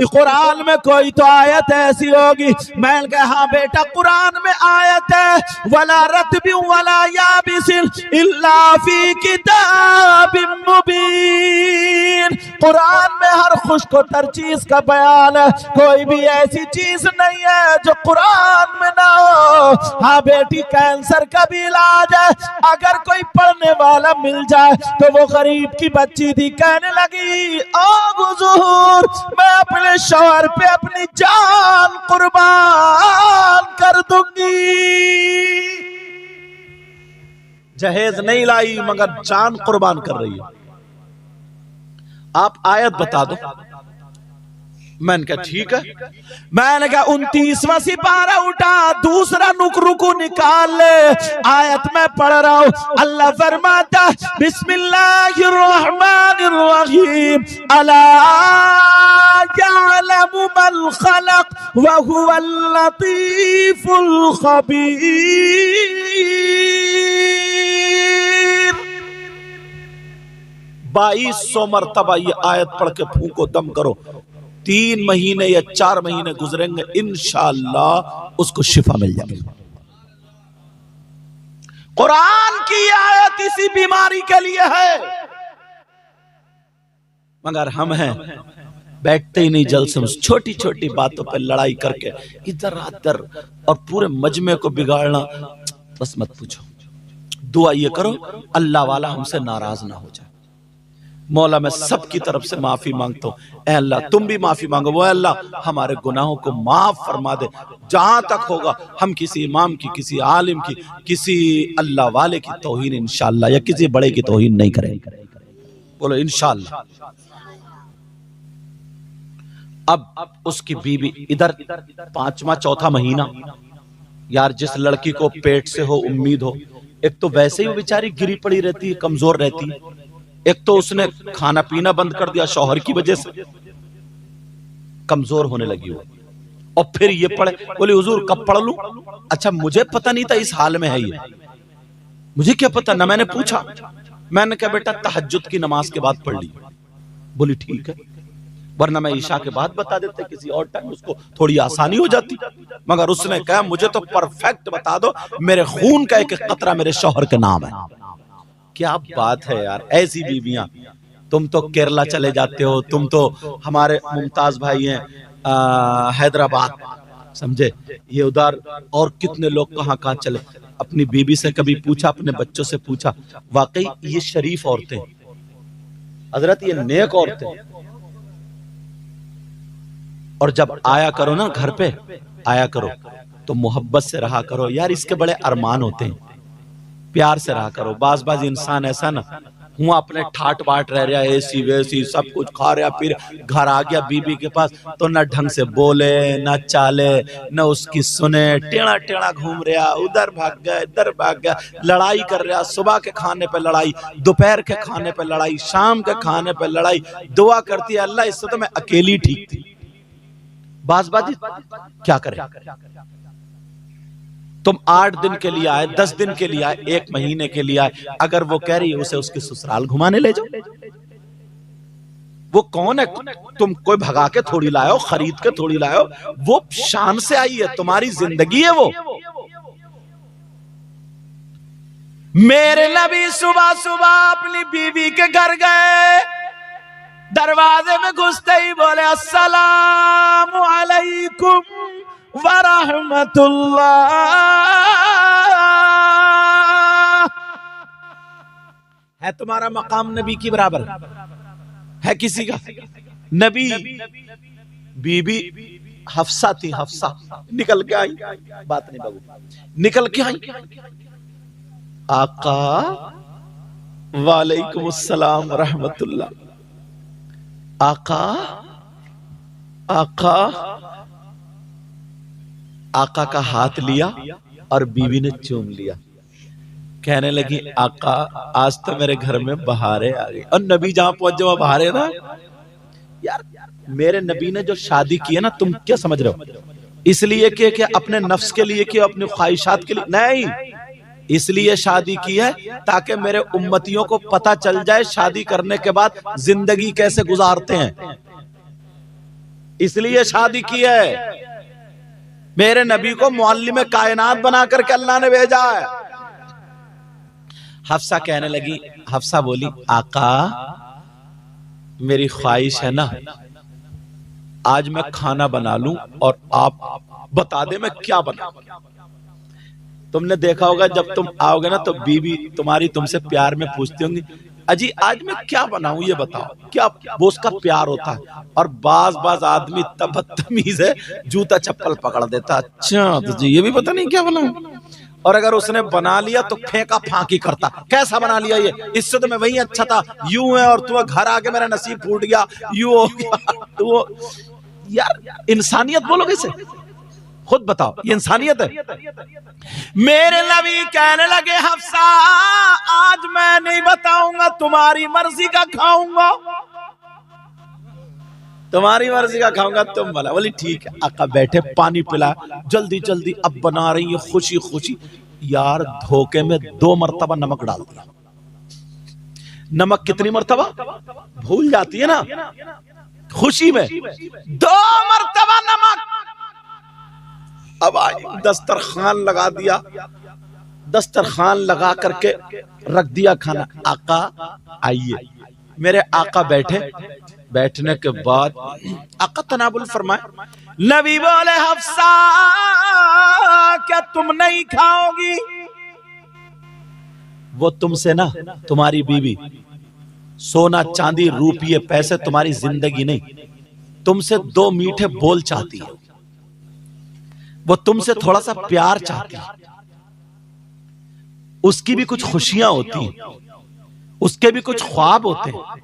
कुरान में कोई तो आयत ऐसी होगी। मैंने कहा हाँ बेटा कुरान में आयत है, वला रत्बि वला याबिसिन इल्ला फी किताबिम मुबीन। कुरान में हर खुश्क व तर चीज का बयान है, कोई भी ऐसी चीज नहीं है जो कुरान में ना हो। हाँ बेटी कैंसर का भी इलाज है, अगर कोई पढ़ने वाला मिल जाए तो वो गरीब की बच्ची थी। कहने लगी ओ हुजूर मैं अपने शौहर पे अपनी जान कुर्बान कर दूंगी। जहेज नहीं लाई मगर जान कुर्बान कर रही है। आप आयत बता दो। मैंने कहा ठीक है। मैंने कहा 29वां सिपारा उठा, दूसरा रुकू निकाल ले, आयत में पढ़ रहा हूं। अल्लाह फरमाता बिस्मिल्लाहिर रहमानिर रहीम अला यअलमु मन खलक व हुवल लतीफुल खबीर। 2200 मरतबा ये आयत पढ़ के फूको, दम करो। 3 महीने या 4 महीने गुजरेंगे, इंशाअल्लाह उसको शिफा मिल जाएगी। कुरान की आयत इसी बीमारी के लिए है, मगर हम हैं बैठते ही नहीं जलसे में, छोटी छोटी बातों पर लड़ाई करके इधर उधर और पूरे मजमे को बिगाड़ना। बस मत पूछो, दुआ ये करो अल्लाह वाला हमसे नाराज ना हो जाए। मौला मैं सबकी तरफ से माफी मांगता हूँ, ऐ अल्लाह तुम भी माफी मांगो। वो अल्लाह हमारे गुनाहों को माफ फरमा दे। जहां तक होगा हम किसी इमाम की, किसी आलिम की, किसी अल्लाह वाले की तौहीन इंशाअल्लाह या किसी बड़े की तौहीन नहीं करेंगे। बोलो इंशाअल्लाह। अब उसकी बीवी इधर 5वां चौथा महीना, यार जिस लड़की को पेट से हो उम्मीद हो, एक तो वैसे ही वो बेचारी गिरी पड़ी रहती है, कमजोर रहती है, एक तो उसने खाना पीना बंद कर दिया शौहर की वजह से, कमजोर होने लगी वो। और फिर ये पढ़े, बोले हुजूर कब पढ़ लूं? अच्छा मुझे पता नहीं था इस हाल में है ये, मुझे क्या पता, ना मैंने पूछा। मैंने कहा बेटा तहज्जुद की नमाज के बाद पढ़ ली। बोली ठीक है, वरना मैं ईशा के बाद बता देते, किसी और टाइम उसको थोड़ी आसानी हो जाती। मगर उसने कहा मुझे तो परफेक्ट बता दो, मेरे खून का एक कतरा मेरे शौहर के नाम है। क्या बात है यार, ऐसी बीवियां। तुम तो केरला चले जाते हो, तुम तो हमारे मुमताज भाई हैं हैदराबाद, समझे, ये उधर, और कितने लोग कहाँ कहाँ चले। अपनी बीबी से कभी पूछा, अपने बच्चों से पूछा, वाकई ये शरीफ औरतें हजरत, ये नेक औरतें। और जब आया करो ना घर पे, आया करो तो मोहब्बत से रहा करो यार, इसके बड़े अरमान होते हैं, प्यार से रहा करो। बाज इंसान ऐसा ना हुआ अपने ठाट बाट रह रहा है, ऐसी वैसी सब कुछ खा रहा, फिर घर आ गया बीबी के पास तो न ढंग से बोले न चाले न उसकी सुने, टेढ़ा टेढ़ा घूम रहा, उधर भाग गया इधर भाग गया, लड़ाई कर रहा, सुबह के खाने पे लड़ाई, दोपहर के खाने पे लड़ाई, शाम के खाने पे लड़ाई। दुआ करती है अल्लाह इससे तो मैं अकेली ठीक थी। बाजी क्या करे, तुम 8 दिन के लिए आए, 10 दिन के लिए आए, 1 महीने के लिए आए, अगर वो कह रही है उसे उसके ससुराल घुमाने ले जाओ। वो कौन है, तुम कोई भगा के थोड़ी लाए हो, खरीद के थोड़ी लाए हो, वो शान से आई है, तुम्हारी जिंदगी है वो। मेरे नबी सुबह सुबह अपनी बीवी के घर गए, दरवाजे में घुसते ही बोले अस्सलामु अलैकुम वरहमतुल्लाह। है तुम्हारा मकाम नबी की बराबर है किसी का? नबी बीबी हफ्सा थी, हफ्सा निकल के आई, बात नहीं बाबू, निकल के आई, आका वालेकुम अस्सलाम रहमतुल्लाह। आका आका आका का हाथ लिया और बीवी ने चूम लिया। कहने लगी आका आज तो मेरे घर में बहारें आ गई। और नबी जहां पहुंचे वहां बहारें ना। यार मेरे नबी ने जो शादी की है ना, तुम क्या समझ रहे हो, इसलिए कि अपने नफ्स के लिए कि अपनी ख्वाहिशात के लिए नहीं, इसलिए शादी की है ताकि मेरे उम्मतियों को पता चल जाए शादी करने के बाद जिंदगी कैसे गुजारते हैं। इसलिए शादी की है। मेरे नबी को मुअल्लिम कायनात बना करके अल्लाह ने भेजा है। हफ्सा कहने लगी, हफ्सा बोली, आका मेरी ख्वाहिश है ना आज मैं खाना बना लूं और आप बता दे मैं क्या बना। तुमने देखा होगा जब तुम आओगे ना तो बीवी तुम्हारी तुमसे प्यार में पूछती होंगी, अजी आज मैं क्या बनाऊं ये बताओ, क्या वो उसका प्यार होता है। और बाज आदमी इतना बदतमीज है जूता चप्पल पकड़ देता, अच्छा तो जी ये भी पता नहीं क्या बनाऊं। और अगर उसने बना लिया तो फेंका फांकी करता, कैसा बना लिया ये, इससे तो मैं वही अच्छा था, यूं है और तू घर आके मेरा नसीब फूट गया, यूं हो गया। तो यार इंसानियत बोलोगे इसे, खुद बताओ ये इंसानियत है। मेरे नबी कहने लगे, हफ्सा आज मैं नहीं बताऊंगा, तुम्हारी मर्जी का खाऊंगा, तुम्हारी मर्जी का खाऊंगा, तुम बोला। बोली ठीक है। आका बैठे, पानी पिला, जल्दी जल्दी अब बना रही है खुशी खुशी। यार धोखे में 2 मरतबा नमक डाल दिया। नमक कितनी मरतबा भूल जाती है ना खुशी में, 2 मरतबा नमक। अब आई दस्तरखान लगा दिया, दस्तरखान लगा करके रख दिया खाना। आका आइए। मेरे आका बैठे, बैठने के बाद आका तनाबुल फरमाए। नबी बोले, हफ्सा क्या तुम नहीं खाओगी? वो तुमसे ना, तुम्हारी बीवी सोना चांदी रुपये पैसे तुम्हारी जिंदगी नहीं, तुमसे 2 मीठे बोल चाहती है। वो तुमसे थोड़ा सा प्यार चाहती है। उसकी भी कुछ खुशियां होती हैं, उसके भी कुछ ख्वाब होते हैं।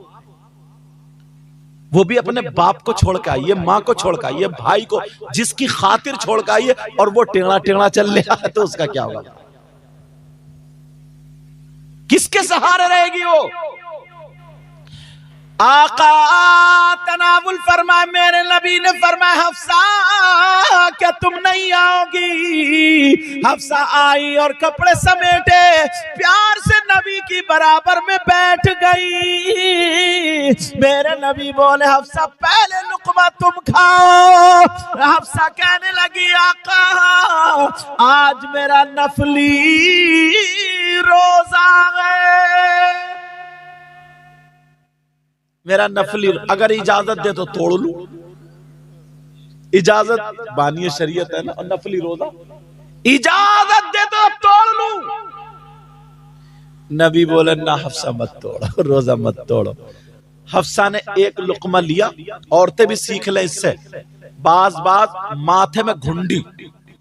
वो भी अपने बाप को छोड़ के आई है, माँ को छोड़ के आई है, भाई को, जिसकी खातिर छोड़ के आई है, और वो टेढ़ा टेढ़ा चल रहा है तो उसका क्या होगा? किसके सहारे रहेगी वो? आका तनावुल फरमाए, मेरे नबी ने फरमाया, हफ्सा क्या तुम नहीं आओगी? हफ्सा आई और कपड़े समेटे प्यार से नबी की बराबर में बैठ गई। मेरे नबी बोले, हफ्सा पहले लुकमा तुम खाओ। हफ्सा कहने लगी, आका आज मेरा नफली रोजा है, मेरा नफली, अगर इजाजत दे तो तोड़ लूं। इजाजत बानी शरीयत है ना, और नफली रोजा इजाजत दे तो तोड़ लूं। नबी बोले, ना हफ्सा मत तोड़ो, रोजा मत तोड़ो। हफ्सा ने एक लुकमा लिया, औरतें भी सीख लें इससे। बाज माथे में घुंडी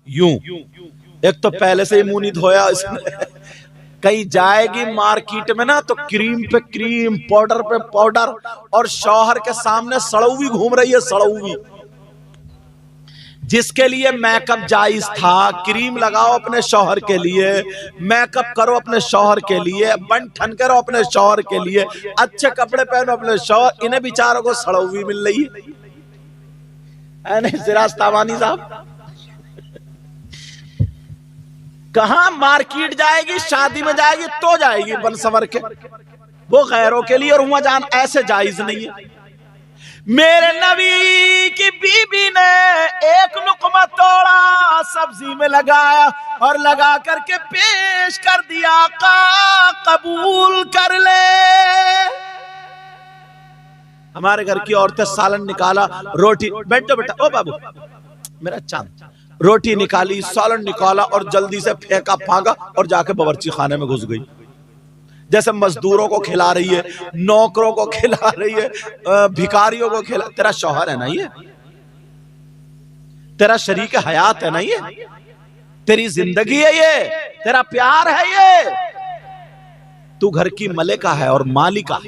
यूं, एक तो पहले से ही मुंह नहीं धोया इसने। कहीं जाएगी मार्केट में ना तो क्रीम पे क्रीम, पाउडर पे पाउडर, और शौहर के सामने सड़ौवी घूम रही है, सड़ौवी। जिसके लिए मेकअप जायज था, क्रीम लगाओ अपने शौहर के लिए, मेकअप करो अपने शौहर के लिए, बन ठन करो अपने शौहर के लिए, अच्छे कपड़े पहनो अपने शौहर, इन्हें बेचारों को सड़ौवी मिल रही है नहीं सिराज तावानी साहब? कहां मार्केट जाएगी, शादी में जाएगी तो जाएगी बन संवर के, वो गैरों के लिए, और वहां जान ऐसे जायज नहीं है। मेरे नबी की बीबी ने एक लुकमा तोड़ा, सब्जी में लगाया और लगा करके पेश कर दिया, का कबूल कर ले। हमारे घर की औरतें सालन निकाला, रोटी, बैठो बेटा, ओ बाबू मेरा चांद, रोटी निकाली, सालन निकाला और जल्दी से फेंका फांका और जाके बावर्ची खाने में घुस गई। जैसे मजदूरों को खिला रही है, नौकरों को खिला रही है, भिखारियों को खिला। तेरा शौहर है ना ये, तेरा शरीक हयात है ना ये, तेरी जिंदगी है ये, तेरा प्यार है ये। तू घर की मलिका है और मालिका,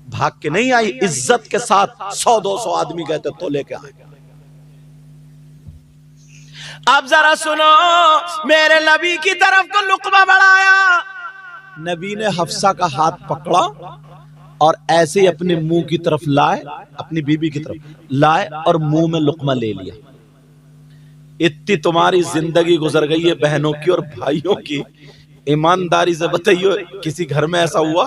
भाग के नहीं आई, इज्जत के साथ 100-200 आदमी गए तो लेके आए। अब जरा सुनो, मेरे नबी की तरफ को लुकमा बढ़ाया। नबी ने हफ्सा का हाथ पकड़ा और ऐसे ही अपने मुंह की तरफ लाए, अपनी बीबी की तरफ लाए और मुंह में लुकमा ले लिया। इतनी तुम्हारी जिंदगी गुजर गई है बहनों की और भाइयों की, ईमानदारी से बताइए किसी घर में ऐसा हुआ?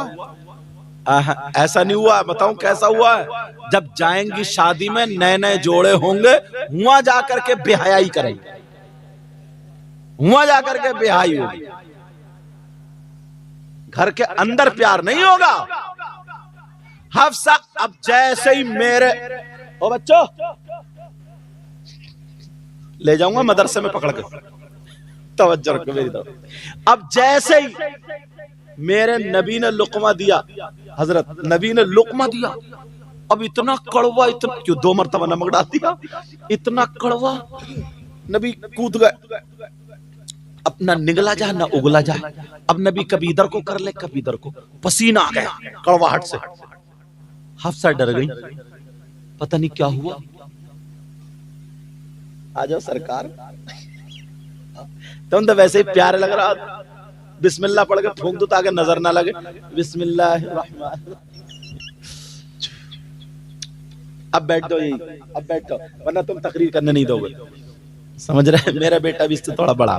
ऐसा नहीं हुआ। बताऊं कैसा हुआ है? जब जाएंगी शादी में, नए नए जोड़े होंगे, वहां जाकर के बेहयाई करेंगे, वहां जाकर के बेहयाई होगी, घर के अंदर प्यार नहीं होगा। हफ्सा अब जैसे ही मेरे ओ बच्चों ले जाऊंगा मदरसे में पकड़ के, तवज्जो रखो मेरी तरफ। अब जैसे ही मेरे नबी ने लुकमा दिया, हजरत नबी ने लुकमा दिया, अब इतना कड़वा, इतना क्यों 2 मरतबा नमक डाल दिया, इतना कड़वा, नबी कूद गए। अब ना निगला जाए ना उगला जाए। अब नबी कभी इधर को कर ले कभी इधर को, पसीना आ गया कड़वाहट से। हफ्सा डर गई, पता नहीं क्या हुआ। आ जाओ सरकार, तुम तो वैसे ही प्यारे लग रहा, बिस्मिल्लाह पढ़ के फूंक दो ताकि नजर ना लगे। बिस्मिल्लाह, अब बैठ दो, यही अब बैठ दो, वरना तुम तकरीर करने नहीं दोगे। समझ रहे? मेरा बेटा भी इससे थोड़ा बड़ा,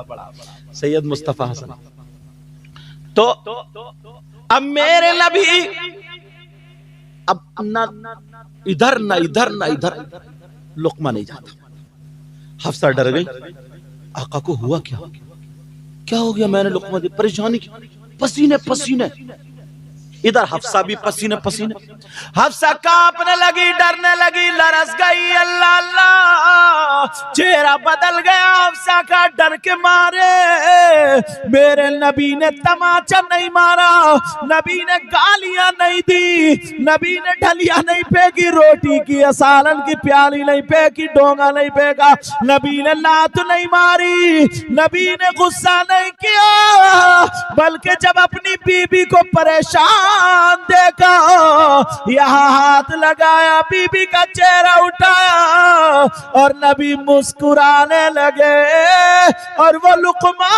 सैयद मुस्तफा हसन। तो अब मेरे नबी अब ना इधर ना इधर ना इधर, लुकमा नहीं जाता। हफ्सा डर गई, आका को हुआ क्या? क्या हो गया? मैंने लुकमा दी, परेशानी की, पसीने पसीने, इधर हफ्सा भी पसीने पसीने। हफ्सा कांपने लगी, डरने लगी, लरस गई। अल्लाह अल्लाह, चेहरा बदल गया हफ्सा का डर के मारे। मेरे नबी ने तमाचा नहीं मारा, नबी ने गालियां नहीं दी, नबी ने ढलिया नहीं फेंकी, रोटी की सालन की प्याली नहीं फेंकी, डोंगा नहीं फेंका, नबी ने लात नहीं मारी, नबी ने गुस्सा नहीं किया, बल्कि जब अपनी बीबी को परेशान देखा, यहाँ हाथ लगाया, बीबी का चेहरा उठाया और नबी मुस्कुराने लगे और वो लुकमा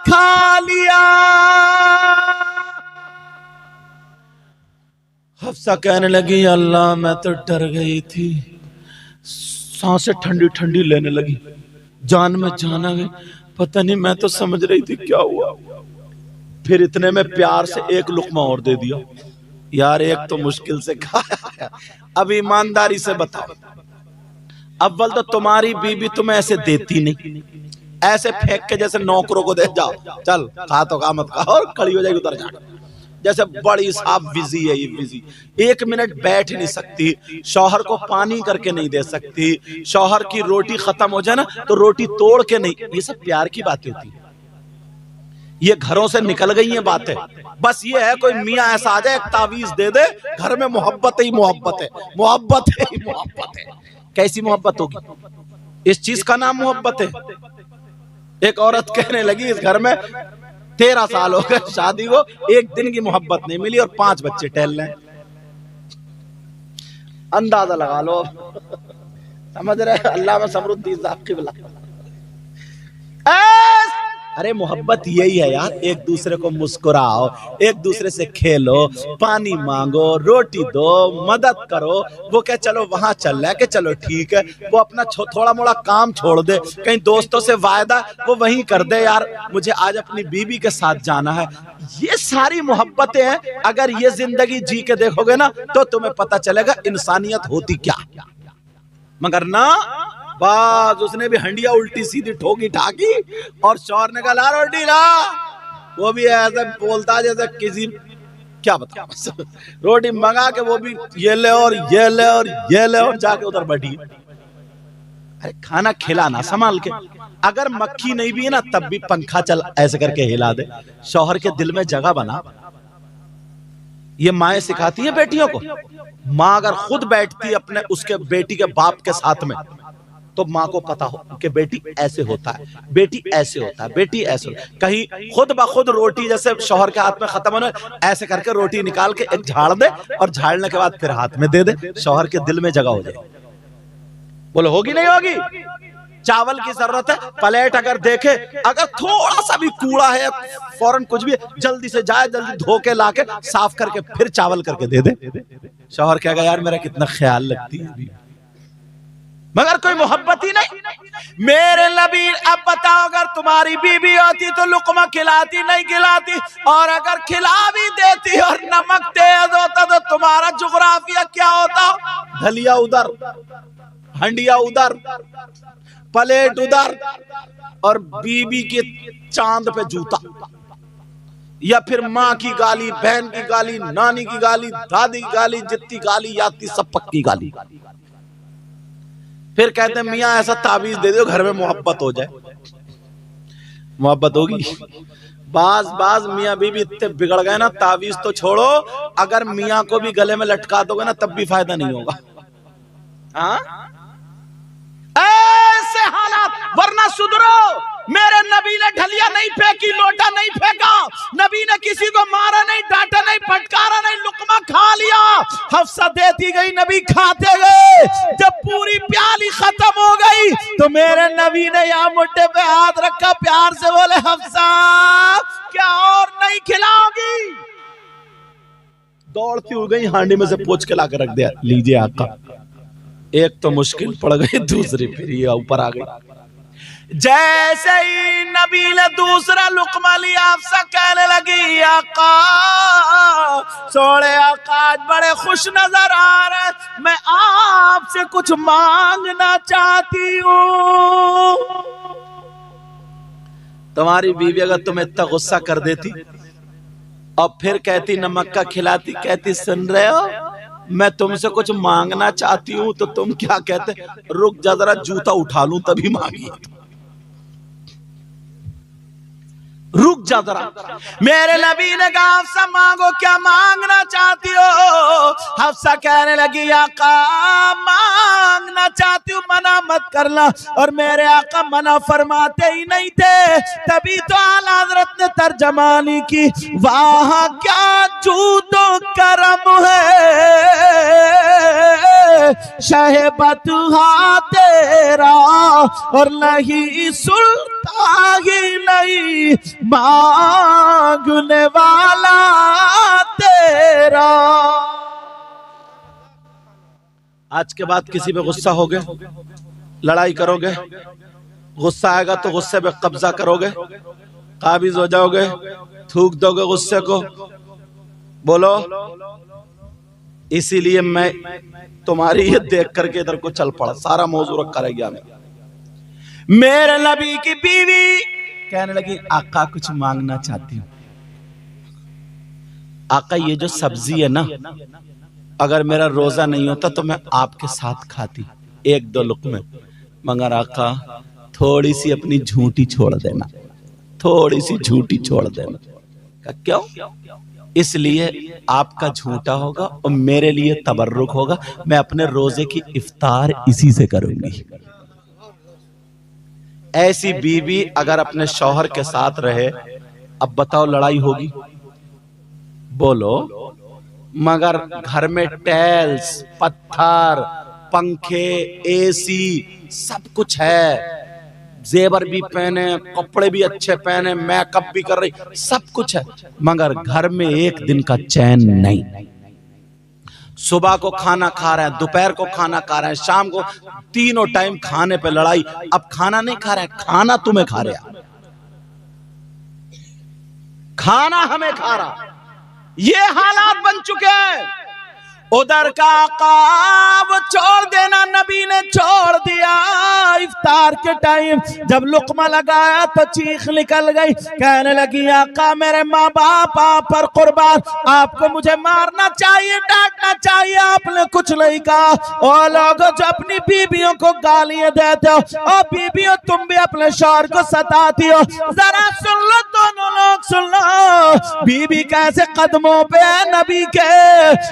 खा लिया। हफ्सा कहने लगी, अल्लाह मैं तो डर गई थी, सांसें ठंडी ठंडी लेने लगी, जान में जान आ गई, पता नहीं मैं तो समझ रही थी क्या हुआ। फिर इतने में प्यार से एक लुकमा और दे दिया। यार एक तो मुश्किल से खाया। अब ईमानदारी से बताओ, अव्वल तो तुम्हारी बीबी तुम्हें ऐसे देती नहीं, ऐसे फेंक के जैसे नौकरों को दे, जाओ चल खा तो खा, मत खा, और खड़ी हो जाएगी उधर जाकर, जैसे बड़ी साहब बिजी है, ये बिजी, 1 मिनट बैठ नहीं सकती, शौहर को पानी करके नहीं दे सकती, शौहर की रोटी खत्म हो जाए ना तो रोटी तोड़ के नहीं। ये सब प्यार की बातें होती है, ये घरों से निकल गई हैं बातें। बस ये है कोई मियाँ ऐसा आ जाए, एक तावीज दे दे, घर में मोहब्बत ही मोहब्बत है, मोहब्बत ही मोहब्बत है। कैसी मोहब्बत होगी? इस चीज का नाम मोहब्बत है। एक औरत कहने लगी, इस घर में 13 साल हो गए शादी को, एक दिन की मोहब्बत नहीं मिली और 5 बच्चे टहल रहे। अंदाजा लगा लो, समझ रहे? अल्लाह में समरुद्दीन साहब क़िबला। अरे मोहब्बत यही है यार, एक दूसरे को मुस्कुराओ, एक दूसरे से खेलो, पानी मांगो, रोटी दो, मदद करो। वो क्या चलो वहां चल रहा है कि चलो ठीक है, वो अपना थोड़ा मोड़ा काम छोड़ दे, कहीं दोस्तों से वायदा वो वहीं कर दे, यार मुझे आज अपनी बीबी के साथ जाना है। ये सारी मोहब्बतें हैं। अगर ये जिंदगी जी के देखोगे ना तो तुम्हें पता चलेगा इंसानियत होती क्या। मगर ना, बस उसने भी हंडिया उल्टी सीधी ठोकी ठाकी और शौहर ने कहा ला रोटी ला, वो भी ऐसे बोलता जैसे किसी, क्या बताऊं, रोटी मंगा के वो भी ये ले और ये ले और ये ले और जाके उधर बैठी। अरे खाना खिलाना संभाल के, अगर मक्खी नहीं भी है ना तब भी पंखा चल ऐसे करके हिला दे, शौहर के दिल में जगह बना। ये माएं सिखाती हैं बेटियों को। माँ अगर खुद बैठती अपने उसके बेटी के बाप के साथ में तो माँ को पता हो कि बेटी ऐसे होता है, बेटी ऐसे होता है, बेटी ऐसे होता है। कहीं खुद ब खुद रोटी जैसे शौहर के हाथ में खत्म होने, ऐसे करके रोटी निकाल के एक झाड़ दे और झाड़ने के बाद फिर हाथ में दे दे, शौहर के दिल में जगह हो जाए। बोलो होगी नहीं होगी? चावल की जरूरत है, प्लेट अगर देखे, अगर थोड़ा सा भी कूड़ा है, फौरन कुछ भी, जल्दी से जाए, जल्दी धो के लाके साफ करके फिर चावल करके दे दे। शौहर कहेगा यार मेरा कितना ख्याल लगती है। मगर कोई मोहब्बत ही नहीं। मेरे नबी, अब बताओ अगर तुम्हारी बीवी होती तो लुकमा खिलाती नहीं खिलाती, और अगर खिला भी देती और नमक तेज होता तो तुम्हारा जुग्राफिया क्या होता? धलिया उधर, हंडिया उधर, प्लेट उधर, और बीबी के चांद पे जूता, या फिर माँ की गाली, बहन की गाली, नानी की गाली, दादी की गाली, जितनी गाली आती सब पक्की गाली। फिर कहते हैं मियाँ ऐसा ताबीज दे दो घर में मोहब्बत हो जाए। मोहब्बत होगी? बाज मियाँ बीबी इतने बिगड़ गए ना, ताबीज तो छोड़ो, अगर मियाँ को भी गले में लटका दोगे ना तब भी फायदा नहीं होगा। हाँ, ऐसे हालात, वरना सुधरो। मेरे नबी ने ढलिया नहीं फेंकी, लोटा नहीं फेंका, नबी ने किसी को मारा नहीं, डांटा नहीं, फटकारा नहीं, लुकमा खा लिया। हफ्सा देती गई, नबी खाते गए। जब पूरी प्याली खत्म हो गई तो मेरे नबी ने यहाँ मुट्ठे पे हाथ रखा, प्यार से बोले हफ्सा क्या और नहीं खिलाओगी? दौड़ती हो गई, हांडी में से पोंछ के लाकर रख दिया, लीजिए आका। एक तो मुश्किल पड़ गई, दूसरी फिर ये ऊपर आ गई। जैसे ही नबी ने दूसरा लुकमा लिया, अफसा कहने लगी आका, सोने आका आज बड़े खुश नजर आ रहे, मैं आपसे कुछ मांगना चाहती हूँ। तुम्हारी बीवी अगर तुम्हें इतना गुस्सा कर देती और फिर कहती नमक का खिलाती, कहती सुन रहे हो मैं तुमसे कुछ मांगना चाहती हूँ, तो तुम क्या कहते, रुक जा जरा जूता उठा लूं तभी मांगी, रुक जा जरा। मेरे नबी ने कहा हफ्सा मांगो, क्या मांगना चाहती हो? हफ्सा कहने लगी आका मांगना चाहती हूँ, मना मत करना। और मेरे आका मना फरमाते ही नहीं थे। तभी तो आला हज़रत ने तर्जमानी की, वाह क्या जूदो करम है शहबत हा तेरा, और नहीं सुलता ही नहीं मांगने वाला तेरा। आज के बाद किसी पे गुस्सा हो गए, लड़ाई करोगे, गुस्सा आएगा तो गुस्से पे कब्जा करोगे, काबिज हो जाओगे, थूक दोगे गुस्से को, बोलो। इसीलिए मैं तुम्हारी ये देख करके इधर को चल पड़ा, सारा मौजू रखा रह गया। मेरे नबी की बीवी कहने लगी आका कुछ मांगना चाहती हूँ। आका ये जो सब्जी है ना, अगर मेरा रोजा नहीं होता तो मैं आपके साथ खाती एक दो लुक़मे, मगर आका थोड़ी सी अपनी झूठी छोड़ देना, थोड़ी सी झूठी छोड़ देना। क्यों? इसलिए आपका झूठा होगा और मेरे लिए तबर्रुक होगा, मैं अपने रोजे की इफ्तार इसी से करूंगी। ऐसी बीवी अगर अपने शौहर के साथ रहे, अब बताओ लड़ाई होगी? बोलो। मगर घर में टाइल्स, पत्थर, पंखे, एसी सब कुछ है, जेवर भी पहने, कपड़े भी अच्छे पहने, मेकअप भी कर रही, सब कुछ है, मगर घर में एक दिन का चैन नहीं। सुबह को खाना खा रहे हैं, दोपहर को खाना खा रहे हैं, शाम को, तीनों टाइम खाने पे लड़ाई। अब खाना नहीं खा रहे, खाना तुम्हें खा रहा, खाना हमें खा रहा। ये हालात बन चुके हैं। उधर का आका वो छोड़ देना, नबी ने छोड़ दिया। इफ्तार के टाइम जब लुकमा लगाया तो चीख निकल गई, कहने लगी आका मेरे माँ बाप आप पर कुर्बान, आपको मुझे मारना चाहिए, डांटना चाहिए, आपने कुछ नहीं कहा। और लोग जो अपनी बीबियों को गालियां देते हो, और बीबियों तुम भी अपने शौहर को सताती हो, जरा सुन लो, दोनों लोग सुन लो, बीबी कैसे कदमों पे है नबी के।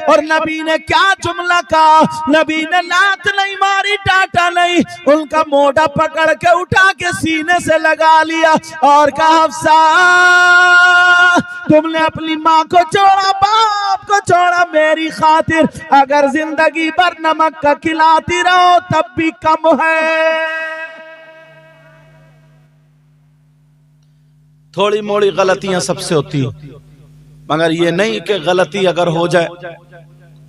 और नबी ने क्या जुमला कहा, नबी ने लात नहीं मारी, डांटा नहीं, उनका मोटा पकड़ के उठा के सीने से लगा लिया और कहा हफ्सा तुमने अपनी माँ को छोड़ा, बाप को छोड़ा, मेरी खातिर अगर जिंदगी भर नमक का खिलाती रहो तब भी कम है। थोड़ी मोड़ी गलतियां सबसे होती है, मगर ये नहीं कि गलती अगर हो जाए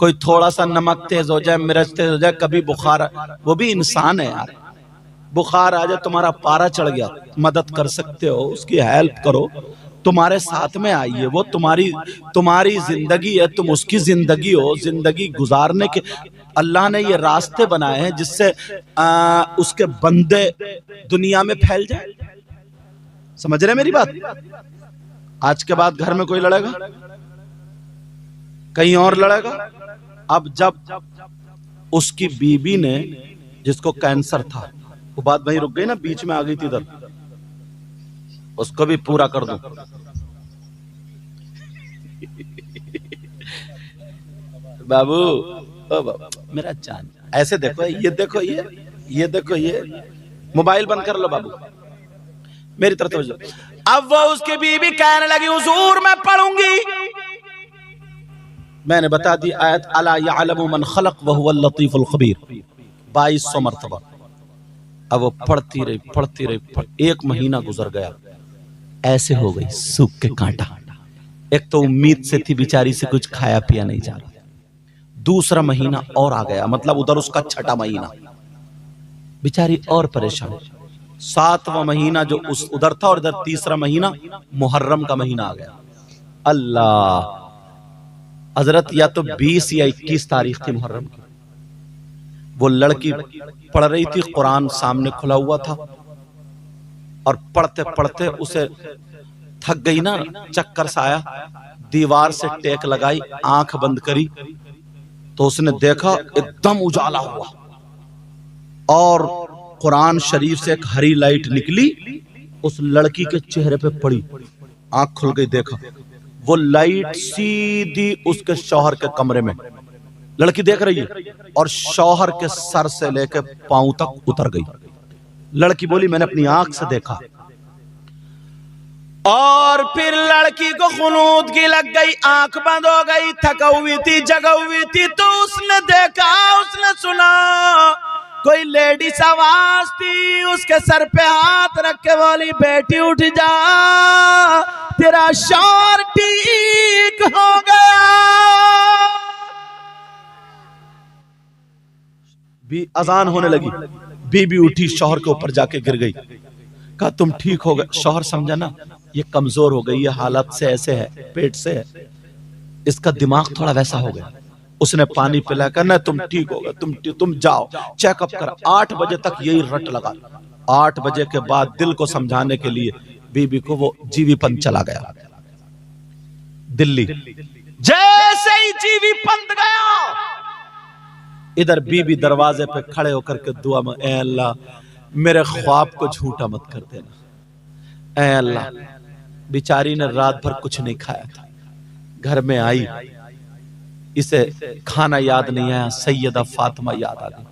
कोई थोड़ा सा नमक तेज हो जाए, मिर्च तेज हो जाए, कभी बुखार, वो भी इंसान है यार। बुखार आ जाए, तुम्हारा पारा चढ़ गया, मदद कर सकते हो, उसकी हेल्प करो, तुम्हारे साथ में आइए, वो तुम्हारी जिंदगी है, तुम उसकी जिंदगी हो। जिंदगी गुजारने के अल्लाह ने ये रास्ते बनाए हैं जिससे उसके बंदे दुनिया में फैल जाए। समझ रहे मेरी बात? आज के बाद घर में कोई लड़ेगा, कहीं और लड़ेगा। अब जब उसकी बीबी ने, जिसको कैंसर था, वो बात वहीं रुक गई ना, बीच में आ गई थी इधर, उसको भी पूरा कर दूं। बाबू, ओ बाबू, मेरा जान, ऐसे देखो, ये देखो, ये देखो, ये मोबाइल बंद कर लो बाबू, मेरी तरफ तवज्जो। अब वो उसकी बीबी कहने लगी, हुजूर मैं पढ़ूंगी। मैंने बता दी आयत, अला यअलमु मन खलक व हुवल लतीफुल खबीर, 2200 मरतबा। अब वो पढ़ती रही, एक महीना गुजर गया, ऐसे हो गई सूख के कांटा। एक तो उम्मीद से थी बेचारी से कुछ खाया पिया नहीं जा रहा, दूसरा महीना और आ गया, मतलब उधर उसका छठा महीना, बेचारी और परेशान। 7वां महीना जो उधर था, और इधर तीसरा महीना मुहर्रम का महीना आ गया। अल्लाह, हजरत या तो 20 या 21 तारीख थी मुहर्रम की। वो लड़की पढ़ रही थी, कुरान सामने खुला हुआ था, और पढ़ते पढ़ते उसे थक गई ना, चक्कर सा आया, दीवार से टेक लगाई, आंख बंद करी, तो उसने देखा एकदम उजाला हुआ, और कुरान शरीफ से एक हरी लाइट निकली, उस लड़की के चेहरे पे पड़ी, आंख खुल गई, देखा वो लाइट सीधी उसके शौहर के कमरे में, लड़की देख रही है, और शौहर के सर से लेकर पांव तक उतर गई। लड़की बोली, मैंने अपनी आंख से देखा। और फिर लड़की को खुनूद की लग गई, आंख बंद हो गई, थका हुई थी, जगा हुई थी, तो उसने देखा, उसने सुना, कोई लेडीज आवाज थी, उसके सर पे हाथ रख के बोली, बेटी उठ जा, तेरा शौहर ठीक हो गया। भी अजान होने लगी, बीबी उठी, शौहर के ऊपर जाके गिर गई, कहा तुम ठीक हो गए। शौहर समझा ना, ये कमजोर हो गई, ये हालत से ऐसे है, पेट से है, इसका दिमाग थोड़ा वैसा हो गया। उसने पानी पिला कर, ना तुम ठीक हो गए, तुम जाओ चेकअप कर। 8 बजे तक यही रट लगा। 8 बजे के बाद दिल को समझाने के लिए बीबी को वो जीवीपंत चला गया दिल्ली। जैसे ही जीवीपंत गया, इधर बीबी दरवाजे पे खड़े होकर के दुआ में, ऐ अल्लाह मेरे ख्वाब को झूठा मत कर देना। ऐ अल्लाह, बेचारी ने रात भर कुछ नहीं खाया था, घर में आई, इसे खाना याद नहीं आया, सैयदा फातिमा याद आ गई।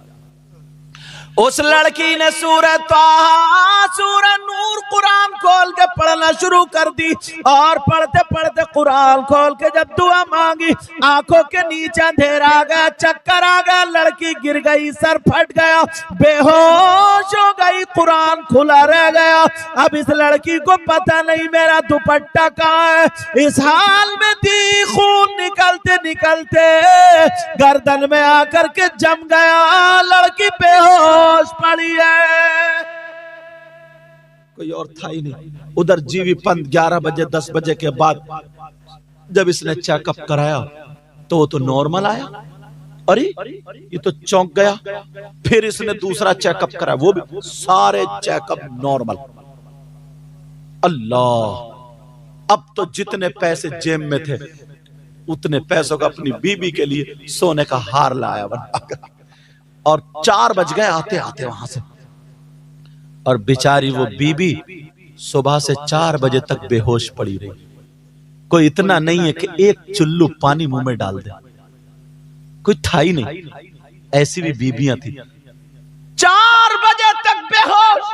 उस लड़की ने सूरह ताहा, सूरह नूर कुरान खोल के पढ़ना शुरू कर दी, और पढ़ते पढ़ते कुरान खोल के जब दुआ मांगी, आंखों के नीचे अंधेरा आ गया, चक्कर आ गया, लड़की गिर गई, सर फट गया, बेहोश हो गई, कुरान खुला रह गया। अब इस लड़की को पता नहीं मेरा दुपट्टा कहाँ है, इस हाल में थी, खून निकलते निकलते गर्दन में आकर के जम गया, लड़की बेहोश पड़ी है, कोई और था ही नहीं। उधर जीवीपंत 11 बजे 10 बजे के बाद जब इसने चेकअप कराया तो वो तो नॉर्मल आया। अरे ये तो चौंक गया। फिर इसने दूसरा चेकअप कराया, वो भी सारे चेकअप नॉर्मल। अल्लाह, अब तो जितने पैसे जेब में थे उतने पैसों का अपनी बीबी के लिए सोने का हार लाया बनाकर। और 4 बज गए आते आते वहां से, और बेचारी वो बीबी सुबह से 4 बजे तक बेहोश पड़ी रही। कोई इतना नहीं है कि एक चुल्लू पानी मुंह में डाल दे, कोई था ही नहीं। ऐसी भी बीबियां थी, 4 बजे तक बेहोश।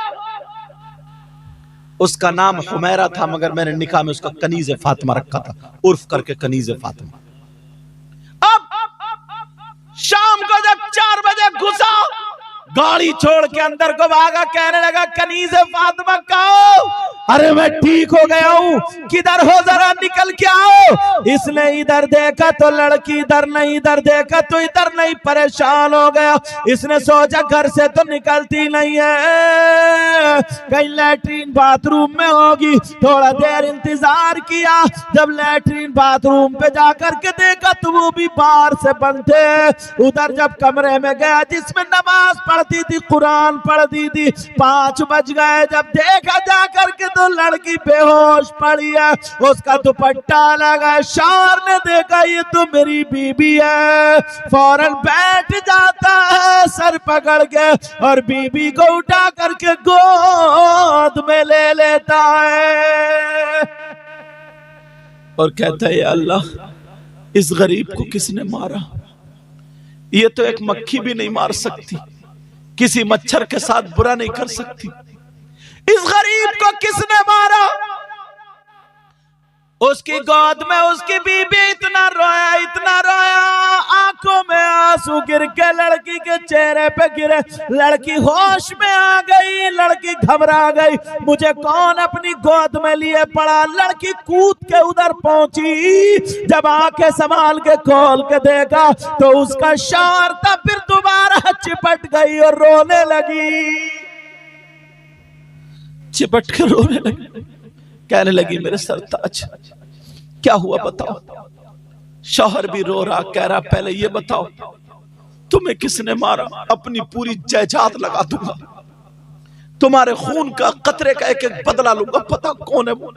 उसका नाम हुमैरा था, मगर मैंने निकाह में उसका कनीज़े फातिमा रखा था, उर्फ करके कनीज़े फातिमा। अब शाम को जब 4 बजे घुसा, गाड़ी छोड़ के अंदर को भागा, कहने लगा कनीज़े फातिमा कहो, अरे मैं ठीक हो गया हूँ, किधर हो जरा निकल के आओ। इसने इधर देखा तो लड़की इधर नहीं, इधर देखा तो इधर नहीं, परेशान हो गया। इसने सोचा घर से तो निकलती नहीं है, कहीं लैट्रीन बाथरूम में होगी। थोड़ा देर इंतजार किया, जब लैट्रीन बाथरूम पे जाकर के देखा तो वो भी बाहर से बंद थे। उधर जब कमरे में गया जिसमें नमाज पढ़ती थी, कुरान पढ़ती थी, 5 बज गए। जब देखा जाकर के तो लड़की बेहोश पड़ी है, उसका दुपट्टा लगा। शौहर ने देखा ये तो मेरी बीबी है, फौरन बैठ जाता है सर पकड़ के और बीबी को उठा करके गोद में ले लेता है और कहता है अल्लाह, इस गरीब को किसने मारा? ये तो एक मक्खी भी नहीं मार सकती, किसी मच्छर के साथ बुरा नहीं कर सकती, इस गरीब को किसने मारा? उसकी गोद में उसकी बीबी इतना रोया, आंखों में आंसू गिर के लड़की के चेहरे पे गिरे। लड़की होश में आ गई, लड़की घबरा गई, मुझे कौन अपनी गोद में लिए पड़ा। लड़की कूद के उधर पहुंची, जब आंखें संभाल के खोल के देखा तो उसका शौहर था। फिर दोबारा चिपट गई और रोने लगी, चिपट के रोने लगी, कहने लगी मेरे सरताज क्या हुआ बताओ। शौहर भी रो रहा, कह रहा पहले ये बताओ तुम्हें किसने मारा? अपनी पूरी जायदाद लगा दूंगा, तुम्हारे खून का कतरे का एक एक बदला लूंगा, पता कौन है वो।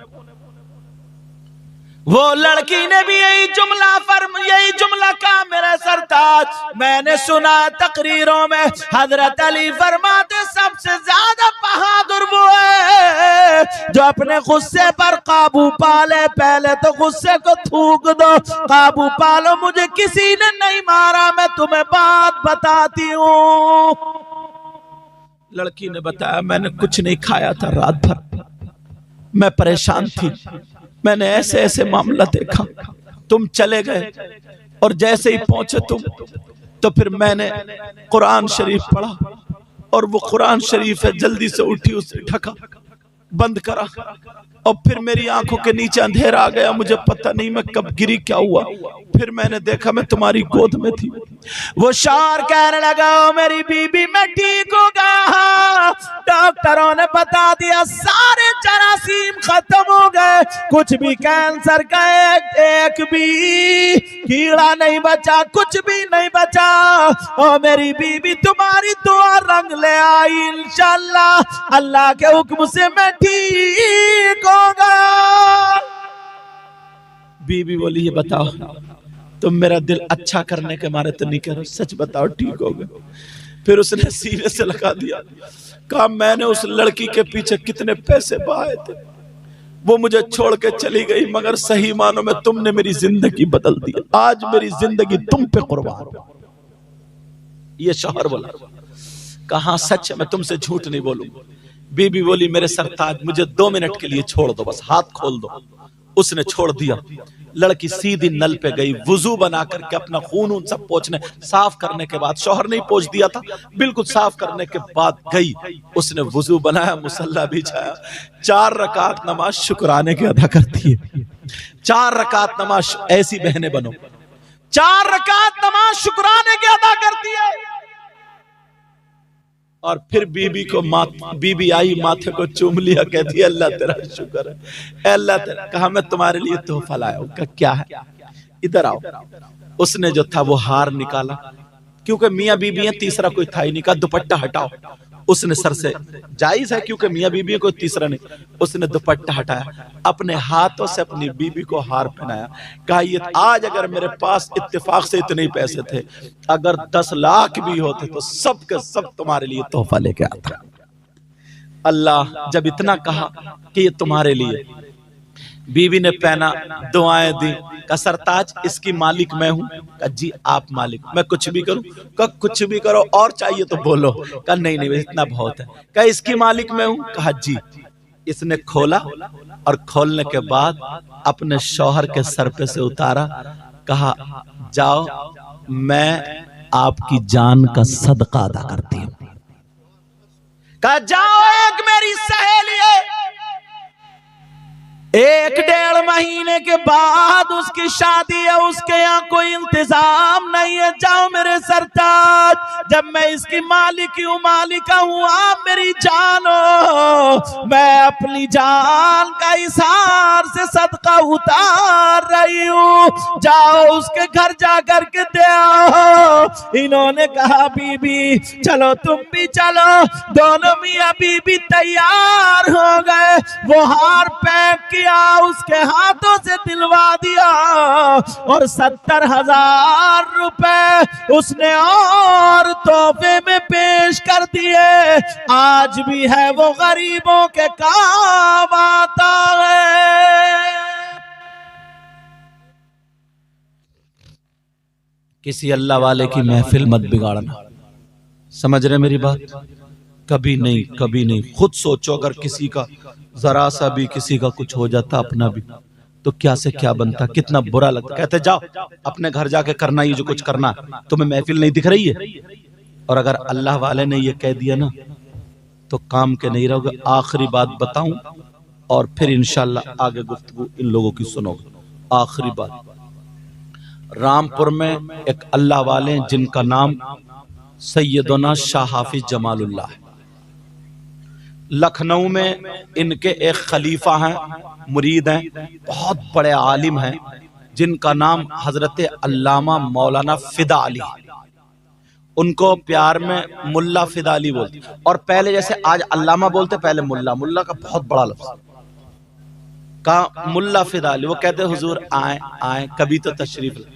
लड़की ने भी यही जुमला कहा मेरे सरताज, मैंने सुना तकरीरों में हजरत अली फरमाते सबसे ज्यादा बहादुर वो है जो अपने गुस्से पर काबू पाले। पहले तो गुस्से को थूक दो, काबू पालो। मुझे किसी ने नहीं मारा, मैं तुम्हें बात बताती हूँ। लड़की ने बताया मैंने कुछ नहीं खाया था रात भर, मैं परेशान थी, मैंने ऐसे ऐसे मामला देखा, तुम चले गए और जैसे ही पहुंचे तुम तो फिर मैंने कुरान शरीफ पढ़ा और वो कुरान शरीफ है, जल्दी से उठी, उसे ढका, बंद करा और फिर मेरी आंखों के नीचे अंधेरा आ गया, मुझे पता नहीं मैं कब गिरी, क्या हुआ। फिर मैंने देखा मैं तुम्हारी गोद में थी। वो शौहर कहने लगा मेरी बीबी मैं ठीक हो गया, डॉक्टरों ने बता दिया सारे जरासीम खत्म हो गए, कुछ भी कैंसर का एक भी कीड़ा नहीं बचा, कुछ भी नहीं बचा। और मेरी बीबी तुम्हारी दुआ रंग ले आई, इंशाअल्लाह अल्लाह के हुक्म से मैं ठीक हो गया। बीबी बोली ये बताओ तुम मेरा दिल अच्छा करने के मारे तो नहीं करो, सच बताओ ठीक हो गए? फिर उसने सीने से लगा दिया, कहा मैंने उस लड़की के पीछे कितने पैसे बहाए थे, वो मुझे छोड़ के चली गई, मगर सही मानो में तुमने मेरी जिंदगी बदल दी, आज मेरी जिंदगी तुम पे कुर्बान हो। ये शौहर बोला, कहा सच है, मैं तुमसे झूठ नहीं बोलूंगा। बीबी बोली मेरे सरताज मुझे 2 मिनट के लिए छोड़ दो, बस हाथ खोल दो। उसने छोड़ दिया, लड़की सीधी नल पे गई, वुजू बना करके अपना खून सब पोंछने साफ करने के बाद, शौहर नहीं पोंछ दिया था, बिल्कुल साफ करने के बाद गई, उसने वुजू बनाया, मुसल्ला बिछाया, 4 रकात नमाज शुक्राने के अदा करती है। 4 रकात नमाज, ऐसी बहनें बनो, 4 रकात नमाज शुक्राने के अदा करती है। और फिर बीबी आई, माथे को चूम लिया, कहती है अल्लाह तेरा शुक्र है, अल्लाह तेरा। कहा मैं तुम्हारे लिए तोहफा लाया हूं। क्या है? इधर आओ। उसने जो था वो हार निकाला, क्योंकि मियां बीबी हैं, तीसरा कोई था ही नहीं। कहा दुपट्टा हटाओ। उसने सर से, जायज है क्योंकि मियां बीबी कोई तीसरा नहीं, उसने दुपट्टा हटाया, अपने हाथों से अपनी बीबी को हार पहनाया। कहा ये आज अगर मेरे पास इत्तेफाक से इतने ही पैसे थे, अगर 10 लाख भी होते तो सब के सब तुम्हारे लिए तोहफा लेके आता। अल्लाह जब इतना कहा कि ये तुम्हारे लिए, बीवी ने पहना, दुआएं दी। का सरताज इसकी मालिक मैं हूं? का जी आप मालिक, मैं कुछ भी करूं? का कुछ भी करो, और चाहिए तो बोलो। का नहीं नहीं इतना बहुत है। का इसकी मालिक मैं हूं? कहा जी। इसने खोला और खोलने के बाद अपने शौहर के सर पे से उतारा, कहा जाओ मैं आपकी जान का सदका अदा करती हूं। कहा जाओ एक मेरी सहेली है, 1-1.5 महीने के बाद उसकी शादी है, उसके यहाँ कोई इंतजाम नहीं है, जाओ मेरे सरताज, जब मैं इसकी मालिक हूँ, मालिका हूँ, आप मेरी जान हो, मैं अपनी जान का इशार से सदका उतार रही हूँ, जाओ उसके घर जा करके दे आओ। इन्होंने कहा बीबी चलो तुम भी चलो। दोनों मियां बीबी तैयार हो गए, वो हार पैक किया, उसके हाथों से दिलवा दिया और 70,000 रुपए उसने और तोहफे में पेश कर दिए। आज भी है वो गरीबों के काम आता है। किसी अल्लाह वाले की महफिल मत बिगाड़ना, समझ रहे मेरी बात? कभी नहीं, कभी नहीं। खुद सोचो अगर किसी का जरा सा भी किसी का कुछ हो जाता अपना भी, तो क्या से क्या बनता, कितना बुरा लगता। कहते जाओ अपने घर जाके करना ये जो कुछ करना, तुम्हें महफिल नहीं दिख रही है? और अगर अल्लाह वाले ने ये कह दिया ना तो काम के नहीं रहोगे। आखिरी बात बताऊं और फिर इंशाल्लाह आगे गुफ्तगू इन लोगों की सुनोगे। आखिरी बात, रामपुर में एक अल्लाह वाले हैं जिनका नाम सैयदना शाह हाफिज जमालुल्लाह है। लखनऊ में इनके एक खलीफा हैं, मुरीद हैं, बहुत बड़े आलिम हैं, जिनका नाम हजरत अल्लामा मौलाना फिदा अली। उनको प्यार में मुल्ला फिदा अली बोलते, और पहले जैसे आज अल्लामा बोलते, पहले मुल्ला। मुल्ला का बहुत बड़ा लफ्ज का मुल्ला फिदा अली। वो कहते हुजूर आए आए, कभी तो तशरीफ।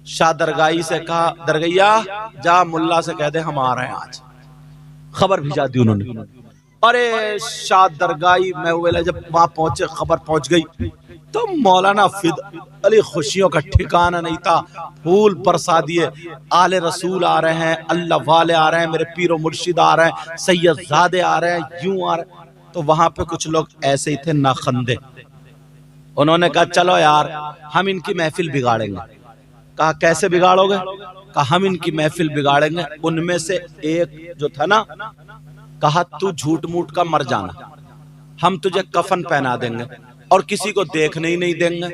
शाह दरगाही से कहा, दरगैया जा मुल्ला से कह दे हम आ रहे हैं आज। खबर भिजा दी उन्होंने। अरे शाह दरगाही में हुए, जब वहां पहुंचे खबर पहुंच गई तो मौलाना फिद अली खुशियों का ठिकाना नहीं था। फूल बरसा दिए, आले रसूल आ रहे हैं, अल्लाह वाले आ रहे हैं, मेरे पीरो मुर्शिद आ रहे हैं, सैयदजादे आ रहे हैं, यूं आ रहे हैं। तो वहां पे कुछ लोग ऐसे ही थे नाखंदे, उन्होंने कहा चलो यार हम इनकी महफिल बिगाड़ेंगे। कहा कैसे बिगाड़ोगे? कहा हम इनकी महफिल बिगाड़ेंगे। उनमें से एक जो था ना, कहा तू झूठ मूठ का मर जाना, हम तुझे कफन पहना देंगे और किसी को देखने ही नहीं देंगे,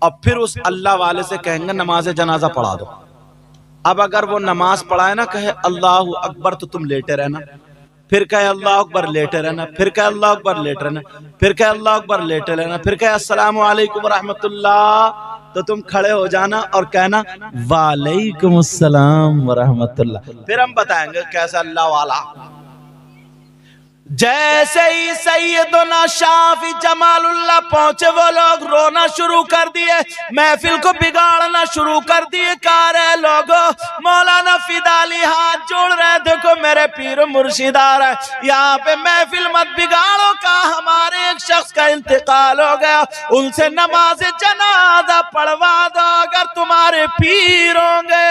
और फिर उस अल्लाह वाले से कहेंगे नमाज जनाजा पढ़ा दो। अब अगर वो नमाज पढ़ाए ना, कहे अल्लाह अकबर, तो तुम लेटे रहना, फिर कहे अल्लाह अकबर, लेटे रहना, फिर कहे अल्लाह अकबर, लेटे रहना, फिर कहे अल्लाह अकबर, लेटे रहना, फिर कहे अस्सलामु अलैकुम व रहमतुल्लाह, तो तुम खड़े हो जाना और कहना वालेकुम अस्सलाम व रहमतुल्लाह। फिर हम बताएंगे कैसा अल्लाह वाला। जैसे ही सैयदना शाफी जमालुल्लाह पहुंचे, वो लोग रोना शुरू कर दिए, महफिल को बिगाड़ना शुरू कर दिए। कह रहे लोगों, मौलाना फिदा अली हाथ जोड़ रहे, देखो मेरे पीर मुर्शिद आ रहा है, यहाँ पे महफिल मत बिगाड़ो। का हमारे एक शख्स का इंतकाल हो गया, उनसे नमाज जनाजा पढ़वा दो। अगर तुम्हारे पीर होंगे,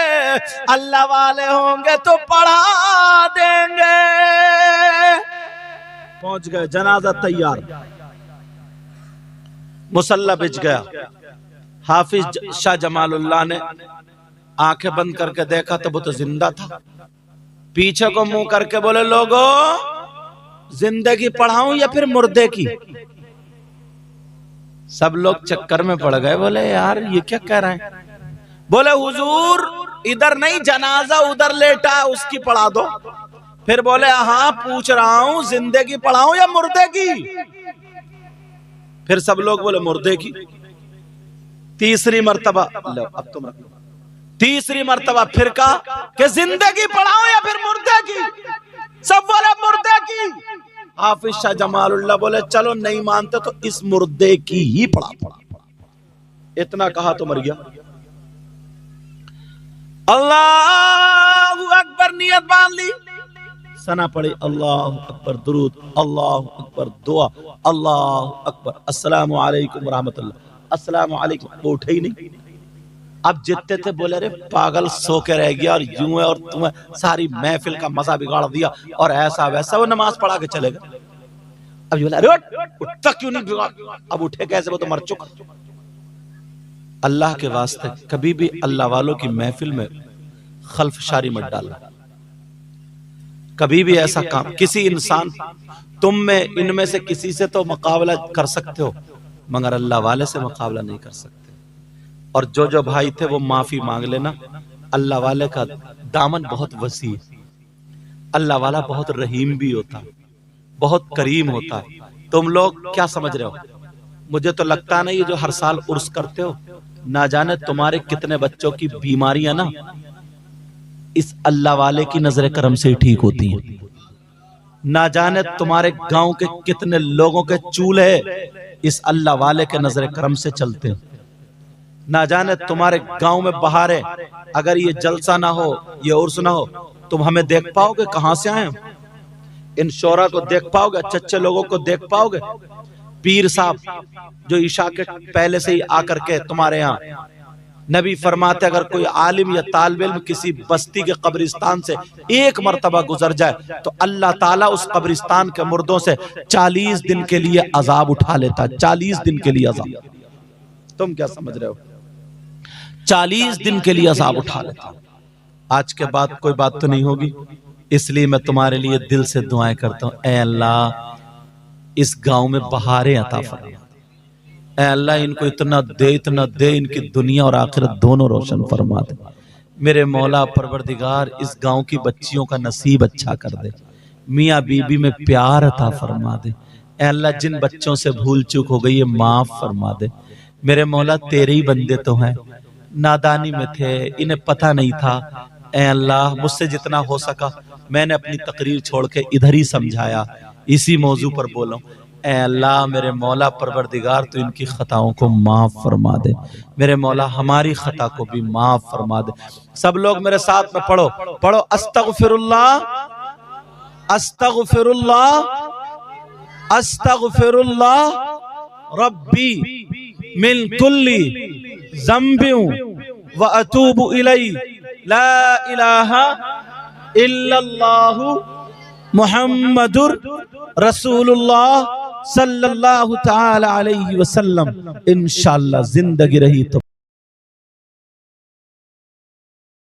अल्लाह वाले होंगे तो पढ़ा देंगे। पहुंच गए, जनाजा तैयार, मुसल्ला बिछ गया। हाफिज शाह जमालुल्लाह ने आंखें बंद करके देखा तो वो तो जिंदा था। पीछे को मुंह करके बोले लोगों, जिंदगी पढ़ाऊं या फिर मुर्दे की? सब लोग चक्कर में पड़ गए, बोले यार ये क्या कह रहे हैं? बोले हुजूर इधर नहीं, जनाजा उधर लेटा है, उसकी पढ़ा दो। फिर बोले हाँ पूछ रहा हूं, जिंदगी पढ़ाऊं या मुर्दे की? फिर सब लोग बोले मुर्दे की। तीसरी मर्तबा, लो अब तुम रखो, तीसरी मर्तबा फिर कहा कि जिंदगी पढ़ाऊं या फिर मुर्दे की? सब बोले मुर्दे की। हाफिज शाह जमालुल्लाह बोले चलो नहीं मानते तो इस मुर्दे की ही पढ़ा। इतना कहा तो मर गया। अल्लाहु अकबर नियत बांध ली, सना पड़े अल्लाह अकबर, दुरूद, अल्लाह अकबर, दुआ, अल्लाह अकबर, अस्सलामु अलैकुम व रहमतुल्लाह, अस्सलामु अलैकुम। वो उठे ही नहीं। अब जितने थे बोले अरे पागल सो के रह गया और यूं है और तुम्हें सारी महफिल का मजा बिगाड़ दिया और ऐसा वैसा। वो नमाज पढ़ा के चले गए। अब बोला अरे उठता क्यों नहीं बिगाड़? अब उठे कैसे? वो तो मर चुका। अल्लाह के वास्ते कभी भी अल्लाह वालों की महफिल में खल्फशारी मत डालना। कभी भी ऐसा काम किसी इंसान, तुम में इनमें से किसी से तो मुकाबला कर सकते हो, मगर अल्लाह वाले से मुकाबला नहीं कर सकते। और जो भाई थे वो माफी मांग लेना। अल्लाह वाले का दामन बहुत वसी है। अल्लाह वाला बहुत रहीम भी होता, बहुत करीम होता। तुम लोग क्या समझ रहे हो? मुझे तो लगता नहीं, जो हर साल उर्स करते हो, ना जाने तुम्हारे कितने बच्चों की बीमारियां ना इस अल्लाह वाले की नजर करम से ही ठीक होती हैं। ना जाने तुम्हारे गांव के कितने लोगों के चूल्हे इस अल्लाह वाले के नजर करम से चलते हैं। ना जाने तुम्हारे गांव में बहारे, अगर ये जलसा ना हो, ये उर्स ना हो, तुम हमें देख पाओगे? कहां से आए? इन शोरा को देख पाओगे? अच्छे अच्छे लोगों को देख पाओगे? पीर साहब जो ईशा के पहले से ही आकर के तुम्हारे यहाँ, नबी फरमाते अगर कोई आलिम या तालिब इल्म किसी बस्ती के कब्रिस्तान से एक मर्तबा गुजर जाए तो अल्लाह ताला उस कब्रिस्तान के मुर्दों से 40 दिन के लिए अजाब उठा लेता है। 40 दिन के लिए अजाब। तुम क्या समझ रहे हो? 40 दिन के लिए अजाब उठा लेता। आज के बाद कोई बात तो नहीं होगी, इसलिए मैं तुम्हारे लिए दिल से दुआएं करता हूं। ऐ अल्लाह, इस गांव में बहारें अता फरमा। ऐ अल्लाह, इनको इतना दे, इनकी दुनिया और आखिरत दोनों रोशन फरमा दे। मेरे मौला परवरदिगार, इस गांव की बच्चियों का नसीब अच्छा कर दे। मियाँ बीबी में प्यार अता फरमा दे। ऐ अल्लाह, जिन बच्चों से भूल चूक हो गई है माफ फरमा दे। मेरे मौला, तेरे ही बंदे तो हैं, नादानी में थे, इन्हें पता नहीं था। ऐ अल्लाह, मुझसे जितना हो सका मैंने अपनी तकरीर छोड़ के इधर ही समझाया, इसी मौजू पर बोला। ऐ अल्लाह, मेरे मौला परवरदिगार, तो इनकी खताओं को माफ फरमा दे। मेरे मौला, हमारी खता को भी माफ फरमा दे। सब लोग मेरे साथ में पढ़ो, पढ़ो अस्तगफिरुल्लाह, अस्तगफिरुल्लाह, अस्तगफिरुल्लाह रब्बी मिन कुल्ली ज़ंबिन व अतूबु इलैहि, ला इलाहा इल्लल्लाहु मुहम्मदुर रसूलुल्लाह सल्लल्लाहु तआला अलैहि वसल्लम। इंशाअल्लाह जिंदगी रही तो